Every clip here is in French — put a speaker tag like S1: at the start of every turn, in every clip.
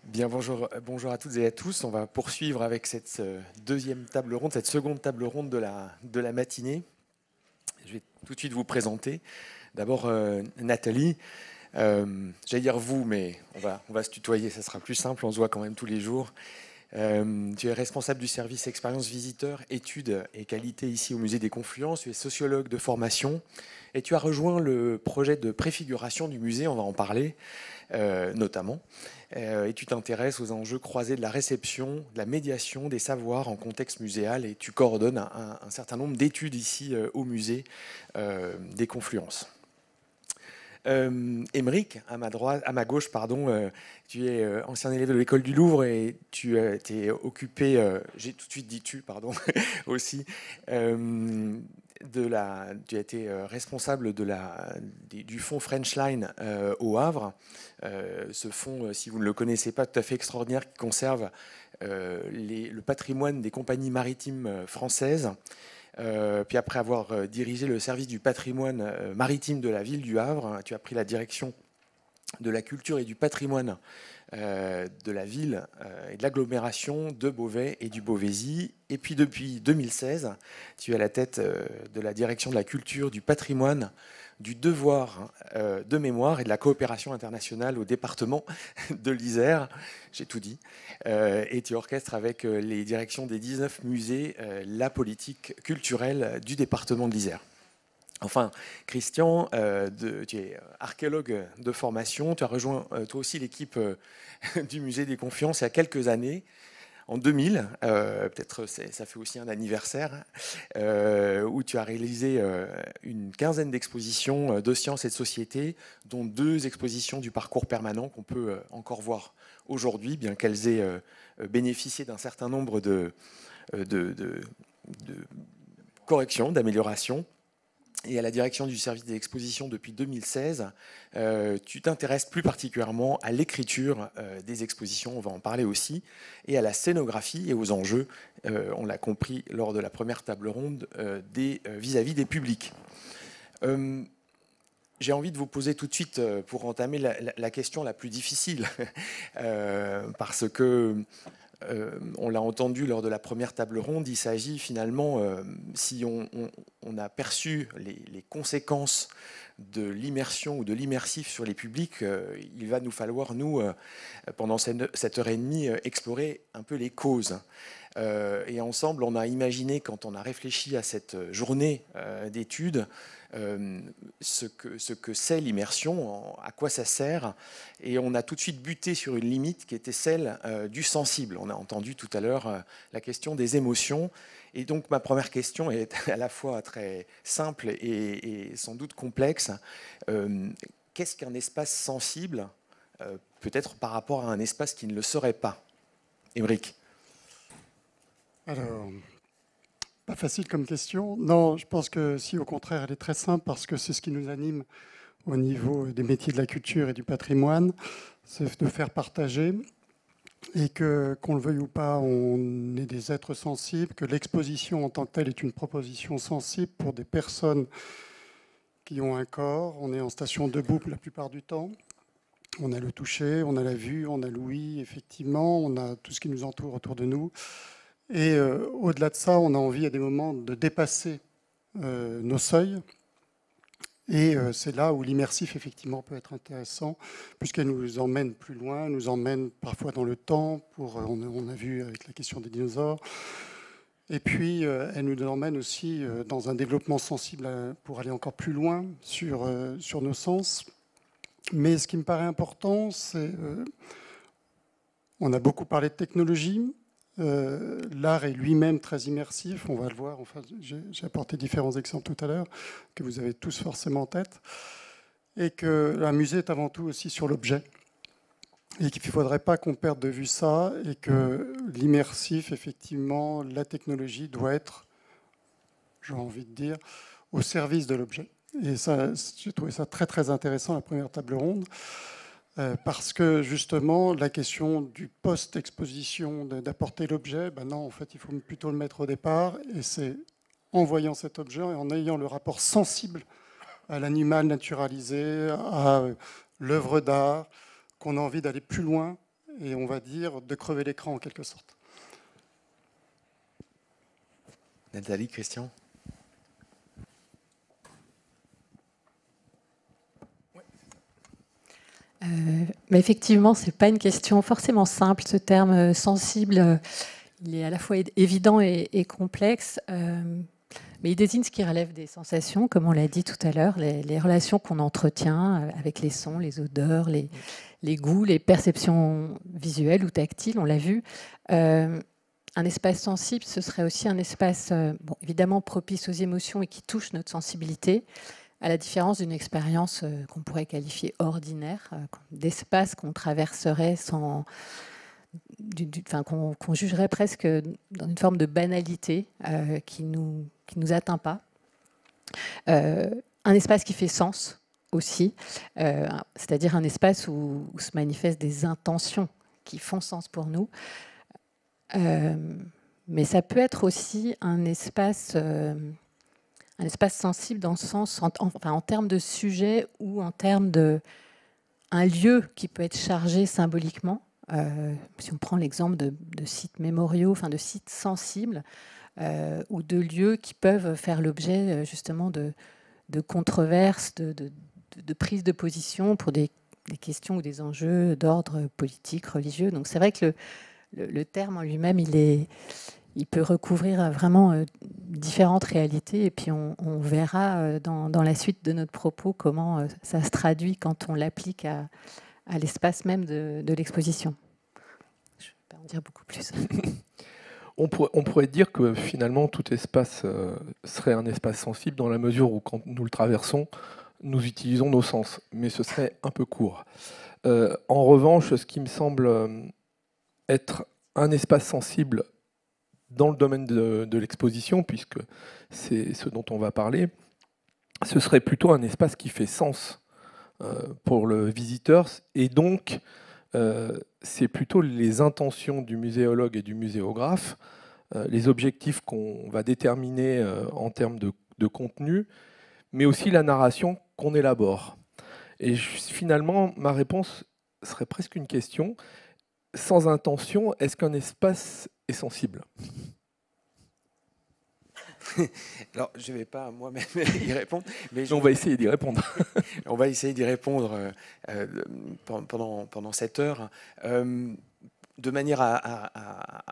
S1: Bien, bonjour à toutes et à tous. On va poursuivre avec cette deuxième table ronde, cette seconde table ronde de la matinée. Je vais tout de suite vous présenter. D'abord, Nathalie. J'allais dire vous, mais on va se tutoyer, ça sera plus simple, on se voit quand même tous les jours. Tu es responsable du service expérience visiteur, études et qualité ici au Musée des Confluences. Tu es sociologue de formation et tu as rejoint le projet de préfiguration du musée, on va en parler notamment. Et tu t'intéresses aux enjeux croisés de la réception, de la médiation des savoirs en contexte muséal et tu coordonnes un certain nombre d'études ici au musée des Confluences. Émeric, à ma droite, à ma gauche, pardon, tu es ancien élève de l'école du Louvre et tu t'es occupé, j'ai tout de suite dit tu, pardon, aussi, tu as été responsable du fonds Frenchline au Havre. Ce fonds, si vous ne le connaissez pas, tout à fait extraordinaire, qui conserve le patrimoine des compagnies maritimes françaises. Puis après avoir dirigé le service du patrimoine maritime de la ville du Havre, tu as pris la direction de la culture et du patrimoine de la ville et de l'agglomération de Beauvais et du Beauvaisis. Et puis depuis 2016, tu es à la tête de la direction de la culture, du patrimoine, du devoir de mémoire et de la coopération internationale au département de l'Isère. J'ai tout dit. Et tu orchestres avec les directions des 19 musées la politique culturelle du département de l'Isère. Enfin, Christian, tu es archéologue de formation. Tu as rejoint toi aussi l'équipe du Musée des Confluences il y a quelques années, en 2000. Peut-être ça fait aussi un anniversaire, où tu as réalisé une quinzaine d'expositions de sciences et de société, dont 2 expositions du parcours permanent qu'on peut encore voir aujourd'hui, bien qu'elles aient bénéficié d'un certain nombre de corrections, d'améliorations. Et à la direction du service des expositions depuis 2016, tu t'intéresses plus particulièrement à l'écriture des expositions, on va en parler aussi, et à la scénographie et aux enjeux, on l'a compris lors de la première table ronde, vis-à-vis des publics. J'ai envie de vous poser tout de suite, pour entamer la question la plus difficile, parce que on l'a entendu lors de la première table ronde, il s'agit finalement, si on a perçu les conséquences de l'immersion ou de l'immersif sur les publics, il va nous falloir, nous, pendant cette heure et demie, explorer un peu les causes. Et ensemble, on a imaginé, quand on a réfléchi à cette journée d'études, ce que c'est l'immersion, à quoi ça sert, et on a tout de suite buté sur une limite qui était celle du sensible. On a entendu tout à l'heure la question des émotions, et donc ma première question est à la fois très simple et sans doute complexe. Qu'est-ce qu'un espace sensible, peut-être par rapport à un espace qui ne le serait pas? Émeric.
S2: Alors, pas facile comme question. Non, je pense que si, au contraire, elle est très simple parce que c'est ce qui nous anime au niveau des métiers de la culture et du patrimoine, c'est de faire partager et que, qu'on le veuille ou pas, on est des êtres sensibles, que l'exposition en tant que telle est une proposition sensible pour des personnes qui ont un corps. On est en station debout la plupart du temps. On a le toucher, on a la vue, on a l'ouïe, effectivement, on a tout ce qui nous entoure autour de nous. Et au-delà de ça, on a envie à des moments de dépasser nos seuils. Et c'est là où l'immersif, effectivement, peut être intéressant, puisqu'elle nous emmène plus loin, nous emmène parfois dans le temps, on a vu avec la question des dinosaures. Et puis, elle nous emmène aussi dans un développement sensible pour aller encore plus loin sur nos sens. Mais ce qui me paraît important, c'est... on a beaucoup parlé de technologie. L'art est lui-même très immersif, on va le voir. Enfin, j'ai apporté différents exemples tout à l'heure que vous avez tous forcément en tête. Et qu'un musée est avant tout aussi sur l'objet. Et qu'il ne faudrait pas qu'on perde de vue ça. Et que l'immersif, effectivement, la technologie doit être, j'ai envie de dire, au service de l'objet. Et ça, j'ai trouvé ça très très intéressant, la première table ronde. Parce que justement, la question du post-exposition, d'apporter l'objet, ben non, en fait, il faut plutôt le mettre au départ. Et c'est en voyant cet objet et en ayant le rapport sensible à l'animal naturalisé, à l'œuvre d'art, qu'on a envie d'aller plus loin et on va dire de crever l'écran en quelque sorte.
S1: Nathalie, Christian?
S3: Mais effectivement, ce n'est pas une question forcément simple. Ce terme sensible, il est à la fois évident et complexe. Mais il désigne ce qui relève des sensations, comme on l'a dit tout à l'heure, les relations qu'on entretient avec les sons, les odeurs, les goûts, les perceptions visuelles ou tactiles, on l'a vu. Un espace sensible, ce serait aussi un espace bon, évidemment propice aux émotions et qui touche notre sensibilité, à la différence d'une expérience qu'on pourrait qualifier ordinaire, d'espace qu'on traverserait sans... qu'on jugerait presque dans une forme de banalité qui nous atteint pas. Un espace qui fait sens aussi, c'est-à-dire un espace où se manifestent des intentions qui font sens pour nous. Mais ça peut être aussi un espace sensible dans le sens, en termes de sujet ou en termes de un lieu qui peut être chargé symboliquement. Si on prend l'exemple de sites mémoriaux, de sites sensibles, ou de lieux qui peuvent faire l'objet justement de controverses, de prises de position pour des questions ou des enjeux d'ordre politique, religieux. Donc c'est vrai que le terme en lui-même, il peut recouvrir vraiment différentes réalités, et puis on verra dans la suite de notre propos comment ça se traduit quand on l'applique à l'espace même de l'exposition. Je ne vais pas en dire beaucoup plus.
S4: On pourrait dire que finalement tout espace serait un espace sensible dans la mesure où quand nous le traversons, nous utilisons nos sens, mais ce serait un peu court. En revanche, ce qui me semble être un espace sensible dans le domaine de l'exposition, puisque c'est ce dont on va parler, ce serait plutôt un espace qui fait sens pour le visiteur, et donc c'est plutôt les intentions du muséologue et du muséographe, les objectifs qu'on va déterminer en termes de contenu, mais aussi la narration qu'on élabore. Et finalement, ma réponse serait presque une question. Sans intention, est-ce qu'un espace est sensible ?
S1: Alors, je ne vais pas moi-même y répondre. Mais
S4: on va essayer d'y répondre.
S1: On va essayer d'y répondre pendant cette heure. De manière à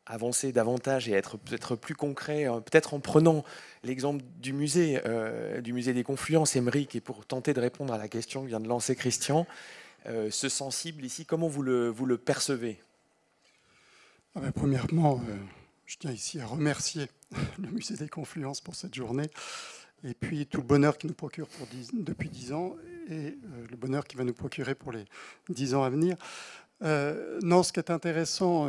S1: avancer davantage et être peut-être plus concret, peut-être en prenant l'exemple du musée des Confluences, Aymeric, et pour tenter de répondre à la question que vient de lancer Christian, ce sensible ici, comment vous le percevez ?
S2: Premièrement, je tiens ici à remercier le musée des Confluences pour cette journée, et puis tout le bonheur qu'il nous procure depuis 10 ans, et le bonheur qu'il va nous procurer pour les 10 ans à venir. Non, ce qui est intéressant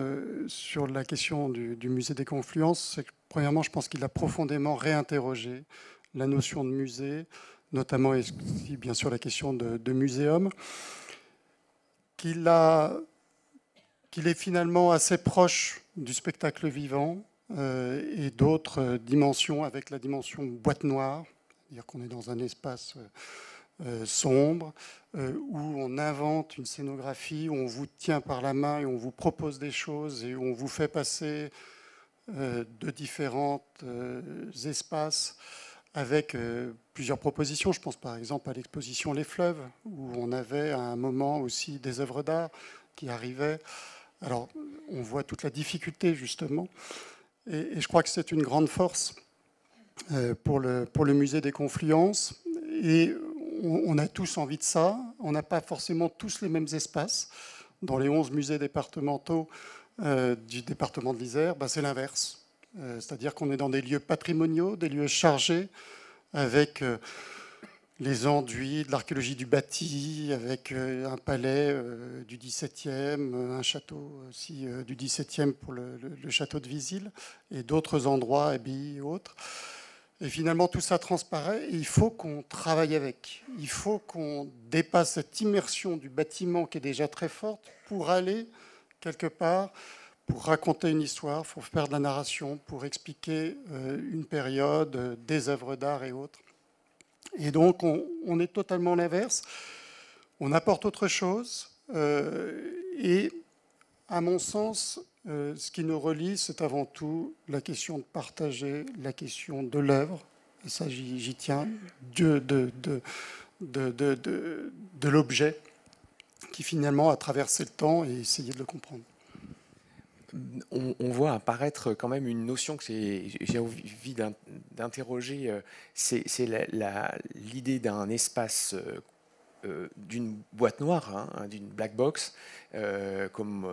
S2: sur la question du musée des Confluences, c'est que premièrement, je pense qu'il a profondément réinterrogé la notion de musée, notamment bien sûr la question de muséum, qu'il est finalement assez proche du spectacle vivant et d'autres dimensions, avec la dimension boîte noire, c'est-à-dire qu'on est dans un espace sombre, où on invente une scénographie, où on vous tient par la main et on vous propose des choses et où on vous fait passer de différents espaces avec plusieurs propositions. Je pense par exemple à l'exposition Les Fleuves, où on avait à un moment aussi des œuvres d'art qui arrivaient. Alors, on voit toute la difficulté, justement, et je crois que c'est une grande force pour le musée des Confluences. Et on a tous envie de ça. On n'a pas forcément tous les mêmes espaces. Dans les 11 musées départementaux du département de l'Isère, c'est l'inverse. C'est-à-dire qu'on est dans des lieux patrimoniaux, des lieux chargés, avec les enduits de l'archéologie du bâti, avec un palais du XVIIe, un château aussi du XVIIe pour le château de Visil, et d'autres endroits, abbayes et autres. Et finalement, tout ça transparaît, et il faut qu'on travaille avec. Il faut qu'on dépasse cette immersion du bâtiment qui est déjà très forte pour aller quelque part, pour raconter une histoire, pour faire de la narration, pour expliquer une période, des œuvres d'art et autres. Et donc, on est totalement l'inverse. On apporte autre chose, Et à mon sens, ce qui nous relie, c'est avant tout la question de partager, la question de l'œuvre, et ça j'y tiens, de l'objet qui finalement a traversé le temps et essayé de le comprendre.
S1: On voit apparaître quand même une notion que j'ai envie d'interroger, c'est l'idée d'un espace, d'une boîte noire, hein, d'une black box, comme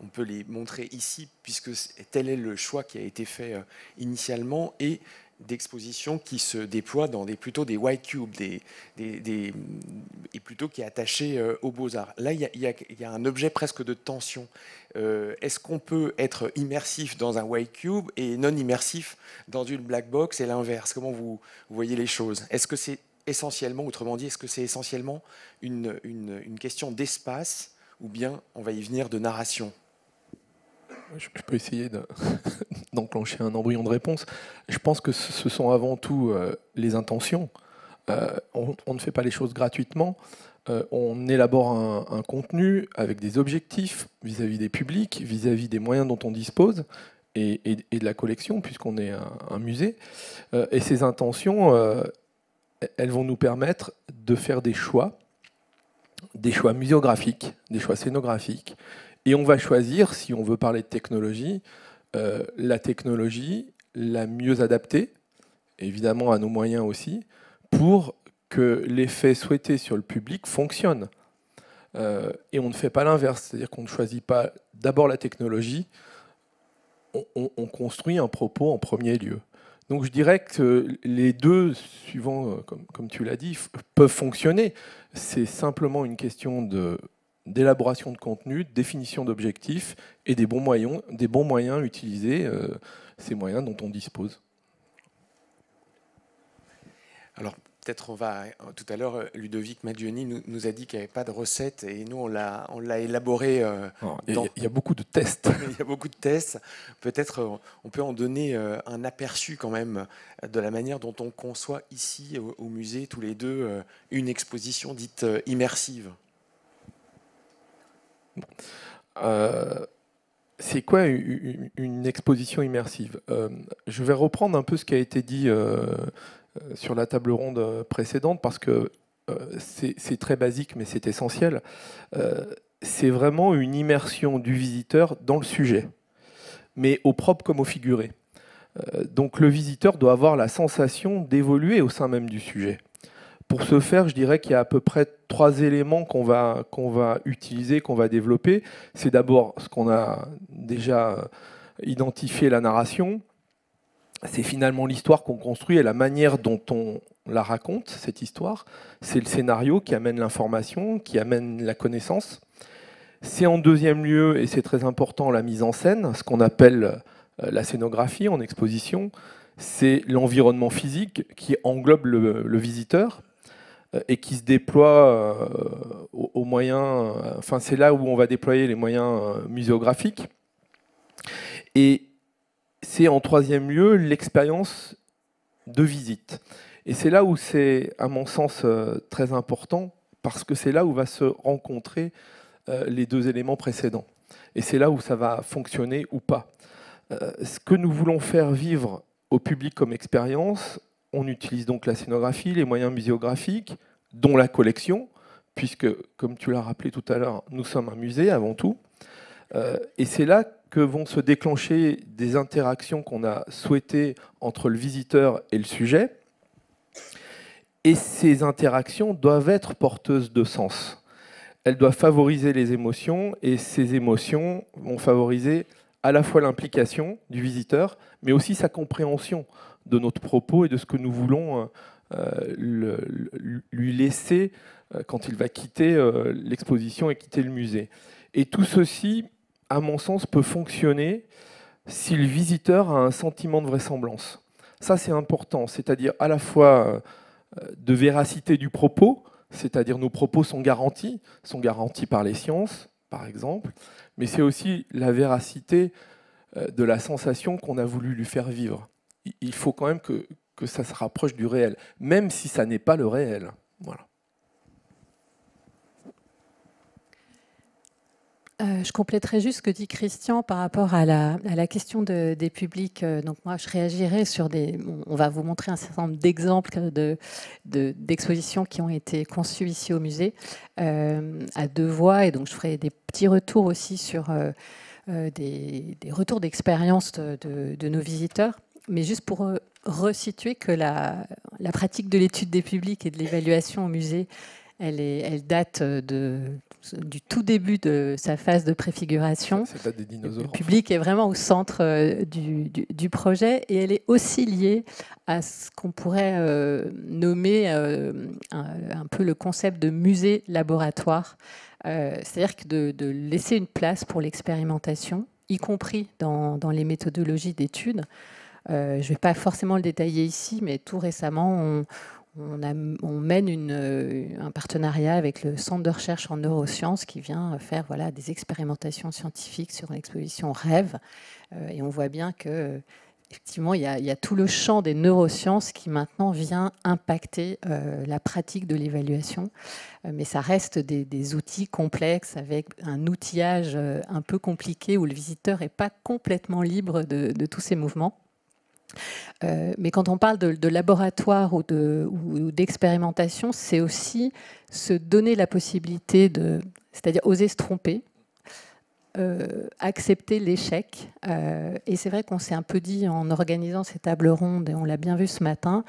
S1: on peut les montrer ici, puisque tel est le choix qui a été fait initialement, et d'exposition qui se déploie dans plutôt des white cubes, et plutôt qui est attaché aux beaux-arts. Là, il y a un objet presque de tension. Est-ce qu'on peut être immersif dans un white cube et non immersif dans une black box, et l'inverse? Comment vous voyez les choses? Est-ce que c'est essentiellement, autrement dit, est-ce que c'est essentiellement une question d'espace, ou bien on va y venir de narration?
S4: Je peux essayer d'enclencher un embryon de réponse. Je pense que ce sont avant tout les intentions. On ne fait pas les choses gratuitement. On élabore un contenu avec des objectifs vis-à-vis des publics, vis-à-vis des moyens dont on dispose, et de la collection, puisqu'on est un musée. Et ces intentions, elles vont nous permettre de faire des choix muséographiques, des choix scénographiques. Et on va choisir, si on veut parler de technologie, la technologie la mieux adaptée, évidemment à nos moyens aussi, pour que l'effet souhaité sur le public fonctionne. Et on ne fait pas l'inverse, c'est-à-dire qu'on ne choisit pas d'abord la technologie, on construit un propos en premier lieu. Donc je dirais que les deux, suivant, comme tu l'as dit, peuvent fonctionner. C'est simplement une question d'élaboration de contenu, de définition d'objectifs et des bons moyens utilisés, ces moyens dont on dispose. Alors
S1: peut-être tout à l'heure, Ludovic Maggioni nous a dit qu'il n'y avait pas de recette, et nous on l'a élaboré.
S4: Il y a beaucoup de tests.
S1: Il y a beaucoup de tests. Peut-être on peut en donner un aperçu quand même de la manière dont on conçoit ici au musée, tous les deux, une exposition dite immersive.
S4: C'est quoi une exposition immersive? Je vais reprendre un peu ce qui a été dit sur la table ronde précédente, parce que c'est très basique, mais c'est essentiel. C'est vraiment une immersion du visiteur dans le sujet, mais au propre comme au figuré. Donc le visiteur doit avoir la sensation d'évoluer au sein même du sujet. Pour ce faire, je dirais qu'il y a à peu près 3 éléments qu'on va utiliser, qu'on va développer. C'est d'abord ce qu'on a déjà identifié, la narration. C'est finalement l'histoire qu'on construit et la manière dont on la raconte, cette histoire. C'est le scénario qui amène l'information, qui amène la connaissance. C'est en deuxième lieu, et c'est très important, la mise en scène, ce qu'on appelle la scénographie en exposition. C'est l'environnement physique qui englobe le visiteur et qui se déploie aux moyens... Enfin, c'est là où on va déployer les moyens muséographiques. Et c'est en troisième lieu l'expérience de visite. Et c'est là où c'est, à mon sens, très important, parce que c'est là où va se rencontrer les deux éléments précédents. Et c'est là où ça va fonctionner ou pas. Ce que nous voulons faire vivre au public comme expérience, on utilise donc la scénographie, les moyens muséographiques, dont la collection, puisque, comme tu l'as rappelé tout à l'heure, nous sommes un musée avant tout. Et c'est là que vont se déclencher des interactions qu'on a souhaitées entre le visiteur et le sujet. Et ces interactions doivent être porteuses de sens. Elles doivent favoriser les émotions, et ces émotions vont favoriser à la fois l'implication du visiteur, mais aussi sa compréhension de notre propos et de ce que nous voulons lui laisser quand il va quitter l'exposition et quitter le musée. Et tout ceci, à mon sens, peut fonctionner si le visiteur a un sentiment de vraisemblance. Ça, c'est important, c'est-à-dire à la fois de véracité du propos, c'est-à-dire nos propos sont garantis par les sciences, par exemple, mais c'est aussi la véracité de la sensation qu'on a voulu lui faire vivre. Il faut quand même que ça se rapproche du réel, même si ça n'est pas le réel. Voilà.
S3: Je compléterai juste ce que dit Christian par rapport à la question des publics. Donc moi, je réagirai sur on va vous montrer un certain nombre d'exemples d'expositions qui ont été conçues ici au musée à deux voix. Et donc je ferai des petits retours aussi sur des retours d'expérience de nos visiteurs. Mais juste pour resituer que la pratique de l'étude des publics et de l'évaluation au musée, elle date du tout début de sa phase de préfiguration.
S4: C'est pas des dinosaures.
S3: Le public est vraiment au centre du projet et elle est aussi liée à ce qu'on pourrait nommer un peu le concept de musée-laboratoire. C'est-à-dire que de laisser une place pour l'expérimentation, y compris dans les méthodologies d'études. Je ne vais pas forcément le détailler ici, mais tout récemment, on mène un partenariat avec le Centre de recherche en neurosciences qui vient faire des expérimentations scientifiques sur l'exposition Rêve. Et on voit bien que effectivement, il y a tout le champ des neurosciences qui maintenant vient impacter la pratique de l'évaluation. Mais ça reste des outils complexes avec un outillage un peu compliqué où le visiteur n'est pas complètement libre de tous ces mouvements. Mais quand on parle de laboratoire ou d'expérimentation, c'est aussi se donner la possibilité c'est-à-dire oser se tromper, accepter l'échec. Et c'est vrai qu'on s'est un peu dit en organisant ces tables rondes, et on l'a bien vu ce matin,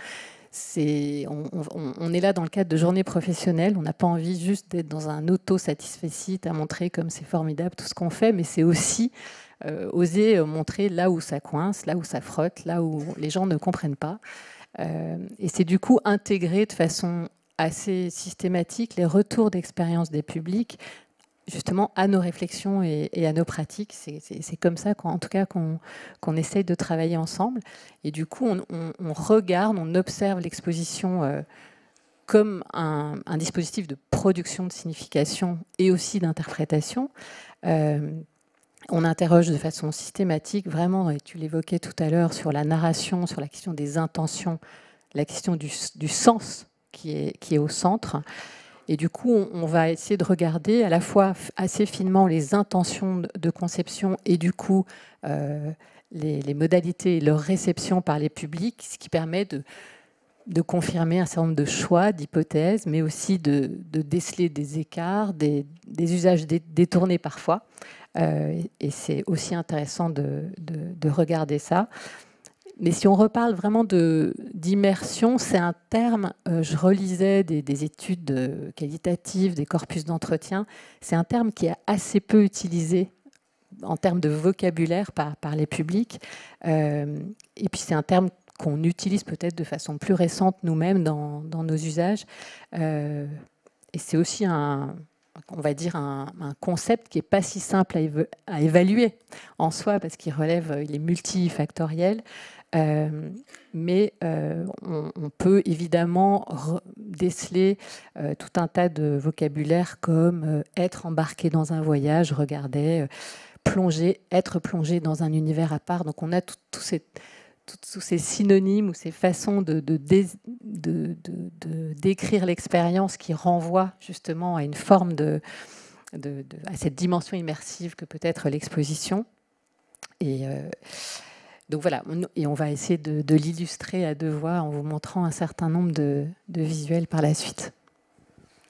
S3: on est là dans le cadre de journées professionnelles, on n'a pas envie juste d'être dans un auto-satisfecit à montrer comme c'est formidable tout ce qu'on fait, mais c'est aussi oser montrer là où ça coince, là où ça frotte, là où les gens ne comprennent pas. Et c'est du coup intégrer de façon assez systématique les retours d'expérience des publics justement à nos réflexions et à nos pratiques. C'est comme ça en tout cas qu'on essaye de travailler ensemble. Et du coup, on regarde, on observe l'exposition comme un dispositif de production de signification et aussi d'interprétation. On interroge de façon systématique, vraiment, et tu l'évoquais tout à l'heure, sur la narration, sur la question des intentions, la question du sens qui est au centre. Et du coup, on va essayer de regarder à la fois assez finement les intentions de conception et du coup les modalités et leur réception par les publics, ce qui permet de confirmer un certain nombre de choix, d'hypothèses, mais aussi de déceler des écarts, des usages détournés parfois. Et c'est aussi intéressant de regarder ça. Mais si on reparle vraiment d'immersion, c'est un terme, je relisais des études qualitatives, des corpus d'entretien, c'est un terme qui est assez peu utilisé en termes de vocabulaire par les publics. Et puis c'est un terme qu'on utilise peut-être de façon plus récente nous-mêmes dans nos usages. Et c'est aussi on va dire un concept qui n'est pas si simple à évaluer en soi parce qu'il est multifactoriel. Mais on peut évidemment déceler tout un tas de vocabulaire comme être embarqué dans un voyage, regarder, être plongé dans un univers à part. Donc on a tous ces synonymes ou ces façons de décrire l'expérience qui renvoient justement à une forme à cette dimension immersive que peut être l'exposition. Et donc voilà, et on va essayer de l'illustrer à deux voix en vous montrant un certain nombre de visuels par la suite.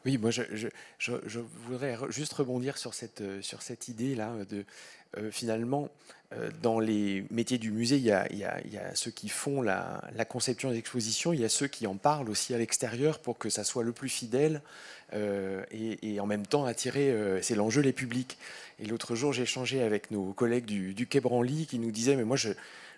S1: Oui, moi je voudrais juste rebondir sur cette idée-là de finalement dans les métiers du musée, il y a ceux qui font la conception des expositions, il y a ceux qui en parlent aussi à l'extérieur pour que ça soit le plus fidèle et en même temps attirer, c'est l'enjeu, les publics. Et l'autre jour, j'ai échangé avec nos collègues du Quai Branly qui nous disaient, mais moi je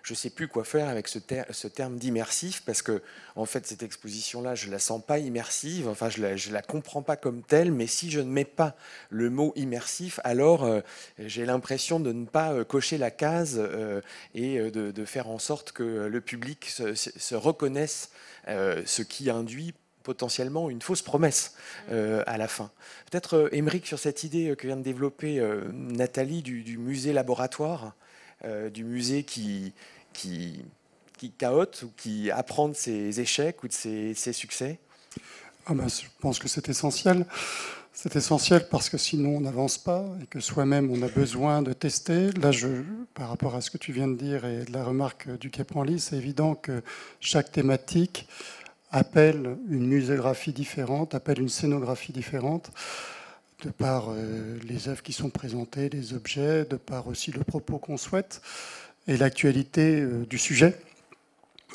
S1: ne sais plus quoi faire avec ce terme d'immersif parce que en fait cette exposition-là, je la sens pas immersive, enfin je la comprends pas comme telle, mais si je ne mets pas le mot immersif, alors j'ai l'impression de ne pas cocher la case et de faire en sorte que le public se reconnaisse, ce qui induit potentiellement une fausse promesse à la fin. Peut-être, Aymeric, sur cette idée que vient de développer Nathalie du musée laboratoire, du musée qui cahote ou qui apprend de ses échecs ou de ses succès.
S2: Je pense que c'est essentiel. C'est essentiel parce que sinon on n'avance pas et que soi-même on a besoin de tester. Là, par rapport à ce que tu viens de dire et de la remarque du Quai Branly, c'est évident que chaque thématique appelle une muséographie différente, appelle une scénographie différente, de par les œuvres qui sont présentées, les objets, de par aussi le propos qu'on souhaite et l'actualité du sujet.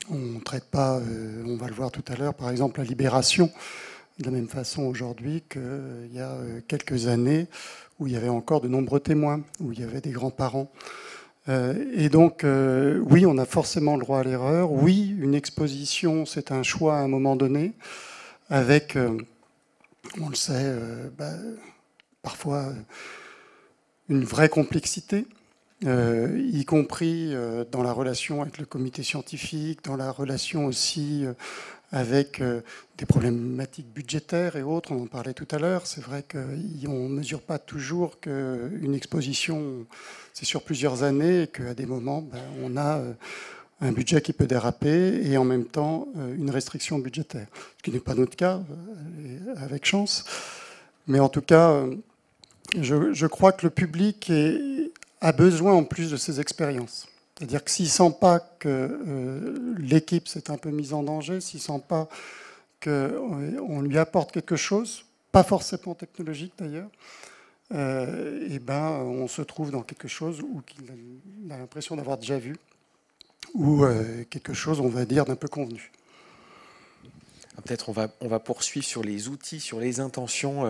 S2: On ne traite pas, on va le voir tout à l'heure, par exemple la libération, de la même façon aujourd'hui qu'il y a quelques années où il y avait encore de nombreux témoins, où il y avait des grands-parents. Et donc, oui, on a forcément le droit à l'erreur. Oui, une exposition, c'est un choix à un moment donné, avec, on le sait, parfois une vraie complexité, y compris dans la relation avec le comité scientifique, dans la relation aussi avec des problématiques budgétaires et autres, on en parlait tout à l'heure. C'est vrai qu'on ne mesure pas toujours qu'une exposition, c'est sur plusieurs années et qu'à des moments, on a un budget qui peut déraper et en même temps une restriction budgétaire. Ce qui n'est pas notre cas, avec chance. Mais en tout cas, je crois que le public a besoin en plus de ces expériences. C'est-à-dire que s'il ne sent pas que l'équipe s'est un peu mise en danger, s'il ne sent pas qu'on lui apporte quelque chose, pas forcément technologique d'ailleurs, on se trouve dans quelque chose où il a l'impression d'avoir déjà vu, ou quelque chose, on va dire, d'un peu convenu.
S1: Peut-être on va poursuivre sur les outils, sur les intentions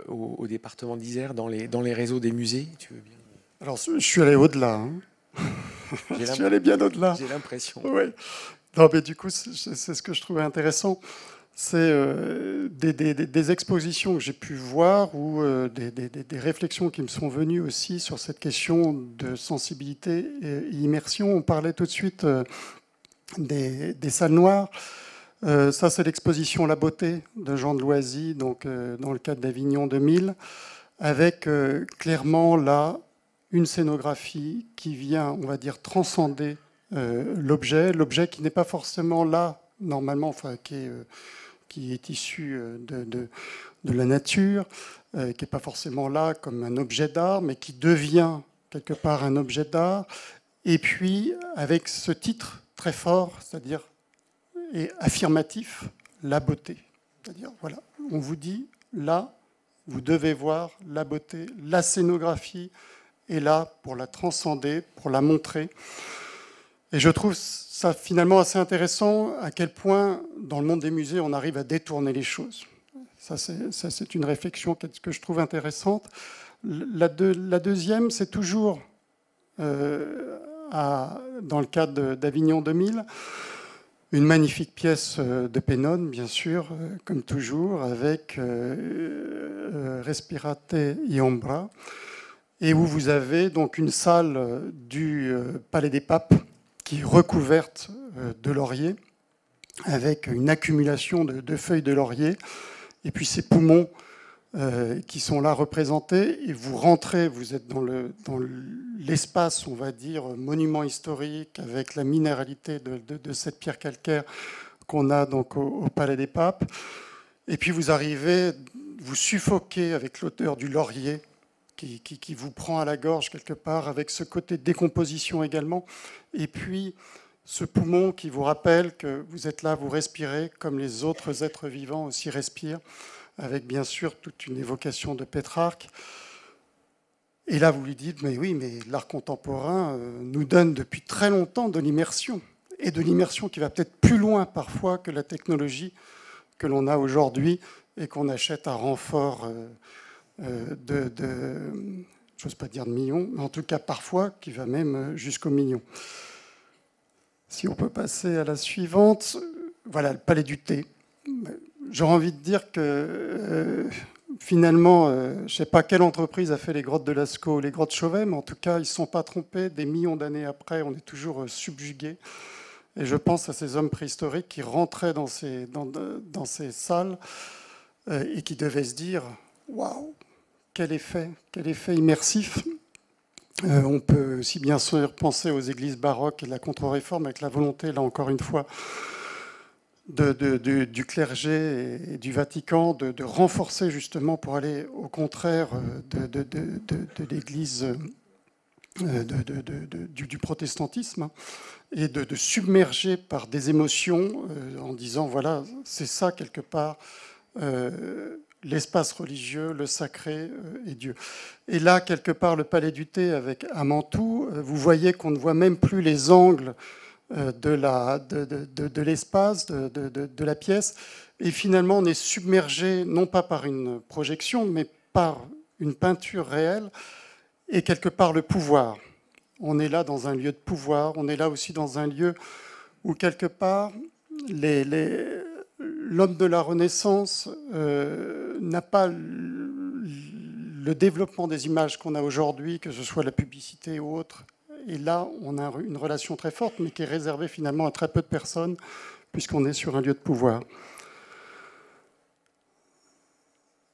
S1: au département d'Isère, dans les réseaux des musées. Tu veux bien...
S2: Alors, je suis allé au-delà. Hein. Je suis allé bien au-delà.
S1: J'ai l'impression.
S2: Oui. Non, mais du coup, c'est ce que je trouvais intéressant. C'est des expositions que j'ai pu voir ou des réflexions qui me sont venues aussi sur cette question de sensibilité et immersion. On parlait tout de suite des salles noires. Ça, c'est l'exposition La Beauté de Jean de Loisy, donc, dans le cadre d'Avignon 2000, avec clairement là une scénographie qui vient, on va dire, transcender l'objet qui n'est pas forcément là, normalement, enfin, qui est issu de la nature, qui n'est pas forcément là comme un objet d'art, mais qui devient quelque part un objet d'art. Et puis, avec ce titre très fort, c'est-à-dire et affirmatif, la beauté. C'est-à-dire, voilà, on vous dit, là, vous devez voir la beauté, la scénographie est là pour la transcender, pour la montrer. Et je trouve ça finalement assez intéressant à quel point, dans le monde des musées, on arrive à détourner les choses. Ça, c'est une réflexion que je trouve intéressante. La deuxième, c'est toujours, dans le cadre d'Avignon 2000, une magnifique pièce de Pennone, bien sûr, comme toujours, avec Respirate y Ombra, et où vous avez donc une salle du Palais des Papes qui est recouverte de laurier, avec une accumulation de feuilles de laurier, et puis ces poumons qui sont là représentés, et vous rentrez, vous êtes dans l'espace, on va dire, monument historique, avec la minéralité de cette pierre calcaire qu'on a donc au Palais des Papes, et puis vous arrivez, vous suffoquez avec l'odeur du laurier, qui vous prend à la gorge quelque part, avec ce côté décomposition également, et puis ce poumon qui vous rappelle que vous êtes là, vous respirez, comme les autres êtres vivants aussi respirent, avec bien sûr toute une évocation de Pétrarque. Et là, vous lui dites, mais oui, mais l'art contemporain nous donne depuis très longtemps de l'immersion, et de l'immersion qui va peut-être plus loin parfois que la technologie que l'on a aujourd'hui et qu'on achète à renfort j'ose pas dire de millions, mais en tout cas parfois qui va même jusqu'aux millions. Si on peut passer à la suivante, voilà, le Palais du Thé. J'aurais envie de dire que finalement, je ne sais pas quelle entreprise a fait les grottes de Lascaux, les grottes Chauvet, mais en tout cas, ils ne se sont pas trompés. Des millions d'années après, on est toujours subjugués. Et je pense à ces hommes préhistoriques qui rentraient dans ces salles et qui devaient se dire « Waouh, quel effet immersif !» On peut aussi bien sûr penser aux églises baroques et de la contre-réforme avec la volonté, là encore une fois, du clergé et du Vatican de renforcer justement pour aller au contraire de l'Église du protestantisme et de submerger par des émotions en disant voilà, c'est ça quelque part l'espace religieux, le sacré et Dieu. Et là, quelque part, le Palais du Thé avec Amantou, vous voyez qu'on ne voit même plus les angles de l'espace, de la pièce. Et finalement, on est submergé, non pas par une projection, mais par une peinture réelle et quelque part le pouvoir. On est là dans un lieu de pouvoir, on est là aussi dans un lieu où quelque part l'homme de la Renaissance n'a pas le développement des images qu'on a aujourd'hui, que ce soit la publicité ou autre. Et là, on a une relation très forte, mais qui est réservée finalement à très peu de personnes, puisqu'on est sur un lieu de pouvoir.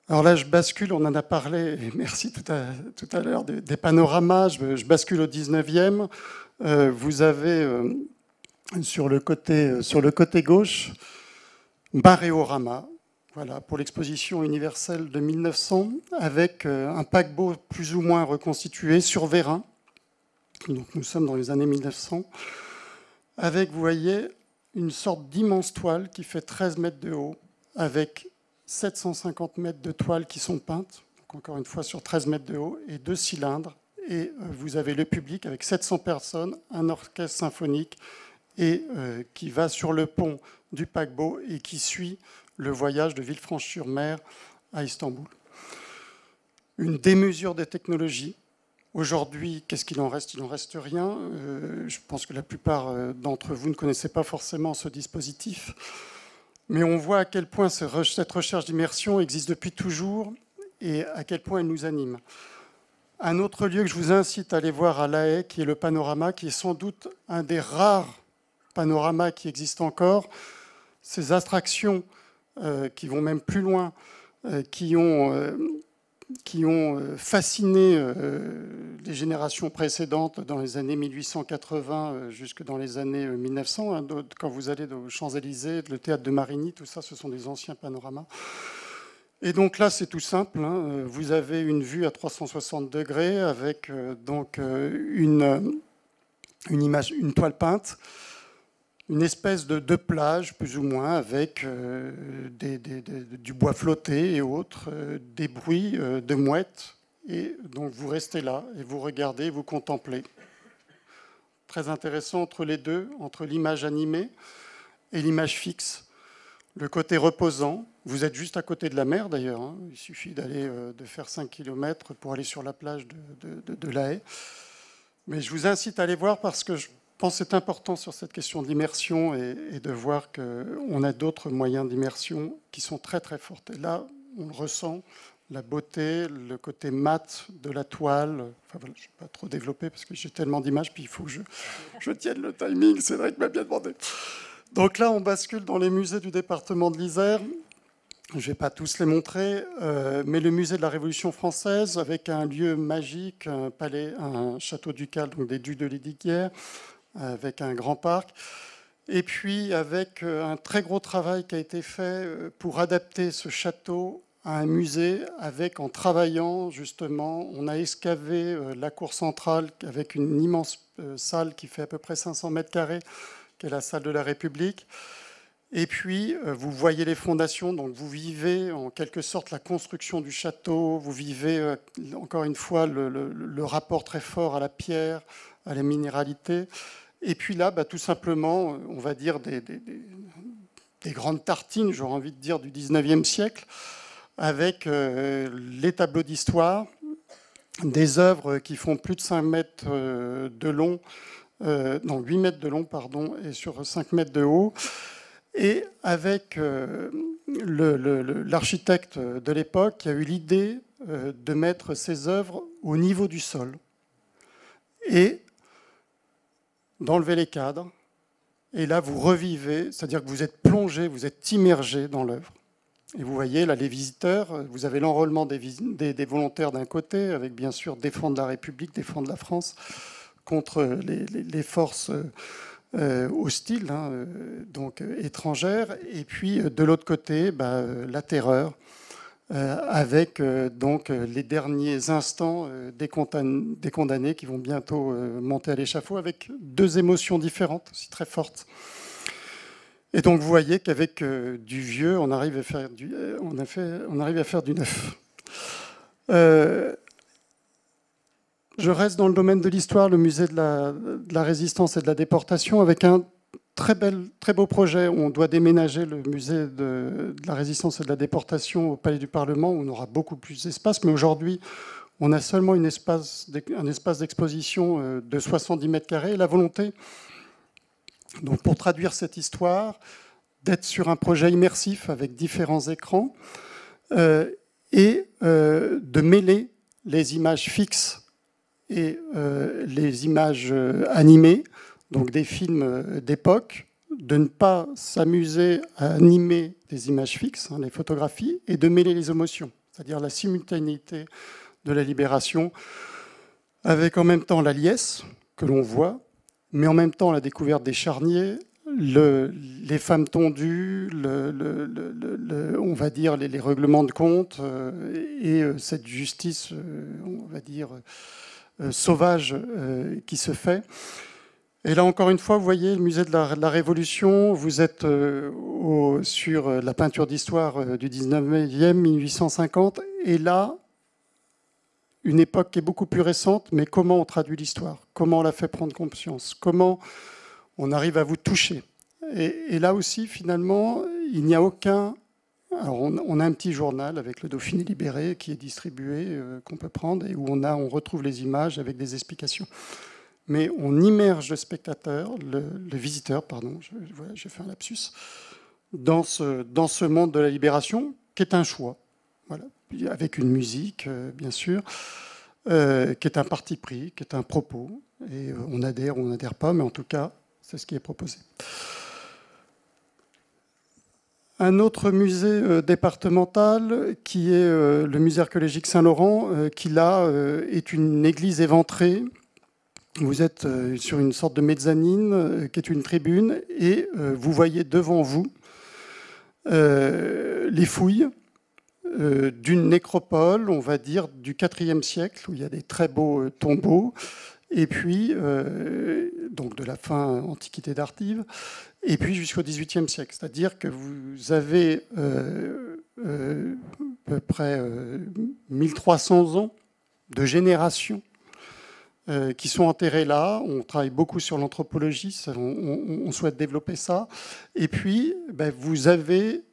S2: Alors là, je bascule, on en a parlé, et merci tout à l'heure, des panoramas. Je bascule au 19e. Vous avez sur le côté gauche, Baréorama, voilà, pour l'exposition universelle de 1900, avec un paquebot plus ou moins reconstitué sur Vérin. Donc nous sommes dans les années 1900, avec, vous voyez, une sorte d'immense toile qui fait 13 mètres de haut, avec 750 mètres de toile qui sont peintes, donc encore une fois sur 13 mètres de haut, et 2 cylindres. Et vous avez le public avec 700 personnes, un orchestre symphonique, et qui va sur le pont du paquebot et qui suit le voyage de Villefranche-sur-Mer à Istanbul. Une démesure des technologies. Aujourd'hui, qu'est-ce qu'il en reste ? Il n'en reste rien. Je pense que la plupart d'entre vous ne connaissez pas forcément ce dispositif. Mais on voit à quel point cette recherche d'immersion existe depuis toujours et à quel point elle nous anime. Un autre lieu que je vous incite à aller voir à La Haye, qui est le panorama, qui est sans doute un des rares panoramas qui existent encore. Ces abstractions qui vont même plus loin, qui ont fasciné les générations précédentes dans les années 1880 jusque dans les années 1900. Quand vous allez aux Champs-Élysées, le théâtre de Marigny, tout ça, ce sont des anciens panoramas. Et donc là, c'est tout simple. Vous avez une vue à 360 degrés avec donc une toile peinte, une espèce de plage, plus ou moins, avec du bois flotté et autres, des bruits de mouettes. Et donc vous restez là et vous regardez, vous contemplez. Très intéressant entre les deux, entre l'image animée et l'image fixe. Le côté reposant, vous êtes juste à côté de la mer d'ailleurs, hein. Il suffit de faire 5 km pour aller sur la plage de La Haye. Mais je vous incite à aller voir parce que je pense que c'est important sur cette question de l'immersion et de voir qu'on a d'autres moyens d'immersion qui sont très très fortes. Et là, on le ressent, la beauté, le côté mat de la toile. Enfin, voilà, je ne vais pas trop développer parce que j'ai tellement d'images, puis il faut que je tienne le timing, Cédric m'a bien demandé. Donc là, on bascule dans les musées du département de l'Isère. Je ne vais pas tous les montrer, mais le musée de la Révolution française, avec un lieu magique, un palais, un château ducal, donc des ducs de Lesdiguières, avec un grand parc, et puis avec un très gros travail qui a été fait pour adapter ce château à un musée, avec, en travaillant justement, on a excavé la cour centrale avec une immense salle qui fait à peu près 500 mètres carrés, qui est la salle de la République. Et puis, vous voyez les fondations, donc vous vivez en quelque sorte la construction du château, vous vivez encore une fois le rapport très fort à la pierre, à la minéralité. Et puis là, tout simplement, on va dire des grandes tartines, j'aurais envie de dire, du 19e siècle, avec les tableaux d'histoire, des œuvres qui font plus de 5 mètres de long, non, 8 mètres de long, pardon, et sur 5 mètres de haut. Et avec l'architecte de l'époque qui a eu l'idée de mettre ces œuvres au niveau du sol et d'enlever les cadres. Et là, vous revivez, c'est-à-dire que vous êtes plongé, vous êtes immergé dans l'œuvre. Et vous voyez, là, les visiteurs, vous avez l'enrôlement des volontaires d'un côté, avec bien sûr défendre la République, défendre la France contre les forces hostile, hein, donc étrangère, et puis de l'autre côté, la terreur, avec donc les derniers instants des condamnés qui vont bientôt monter à l'échafaud, avec deux émotions différentes, aussi très fortes. Et donc vous voyez qu'avec du vieux, on arrive à faire du neuf. Je reste dans le domaine de l'histoire, le musée de la résistance et de la déportation, avec un très beau projet. On doit déménager le musée de la résistance et de la déportation au Palais du Parlement, où on aura beaucoup plus d'espace. Mais aujourd'hui, on a seulement un espace d'exposition de 70 mètres carrés. Et la volonté, donc, pour traduire cette histoire, d'être sur un projet immersif avec différents écrans et de mêler les images fixes et les images animées, donc des films d'époque, de ne pas s'amuser à animer des images fixes, hein, les photographies, et de mêler les émotions, c'est-à-dire la simultanéité de la libération, avec en même temps la liesse que l'on voit, mais en même temps la découverte des charniers, les femmes tondues, on va dire les règlements de compte, et cette justice, on va dire, sauvage qui se fait. Et là, encore une fois, vous voyez le musée de la Révolution, vous êtes sur la peinture d'histoire du 19e, 1850, et là, une époque qui est beaucoup plus récente, mais comment on traduit l'histoire, comment on la fait prendre conscience, comment on arrive à vous toucher. Et là aussi, finalement, il n'y a aucun... Alors, on a un petit journal avec le Dauphiné libéré qui est distribué, qu'on peut prendre, et où on retrouve les images avec des explications. Mais on immerge le spectateur, le visiteur, pardon, j'ai fait un lapsus, dans ce monde de la libération, qui est un choix, voilà, avec une musique, bien sûr, qui est un parti pris, qui est un propos, et on adhère ou on n'adhère pas, mais en tout cas, c'est ce qui est proposé. Un autre musée départemental qui est le musée archéologique Saint-Laurent, qui là est une église éventrée. Vous êtes sur une sorte de mezzanine qui est une tribune et vous voyez devant vous les fouilles d'une nécropole, on va dire, du IVe siècle, où il y a des très beaux tombeaux, et puis donc de la fin Antiquité tardive, et puis jusqu'au XVIIIe siècle. C'est-à-dire que vous avez à peu près 1300 ans de générations qui sont enterrées là. On travaille beaucoup sur l'anthropologie, on souhaite développer ça. Et puis, vous avez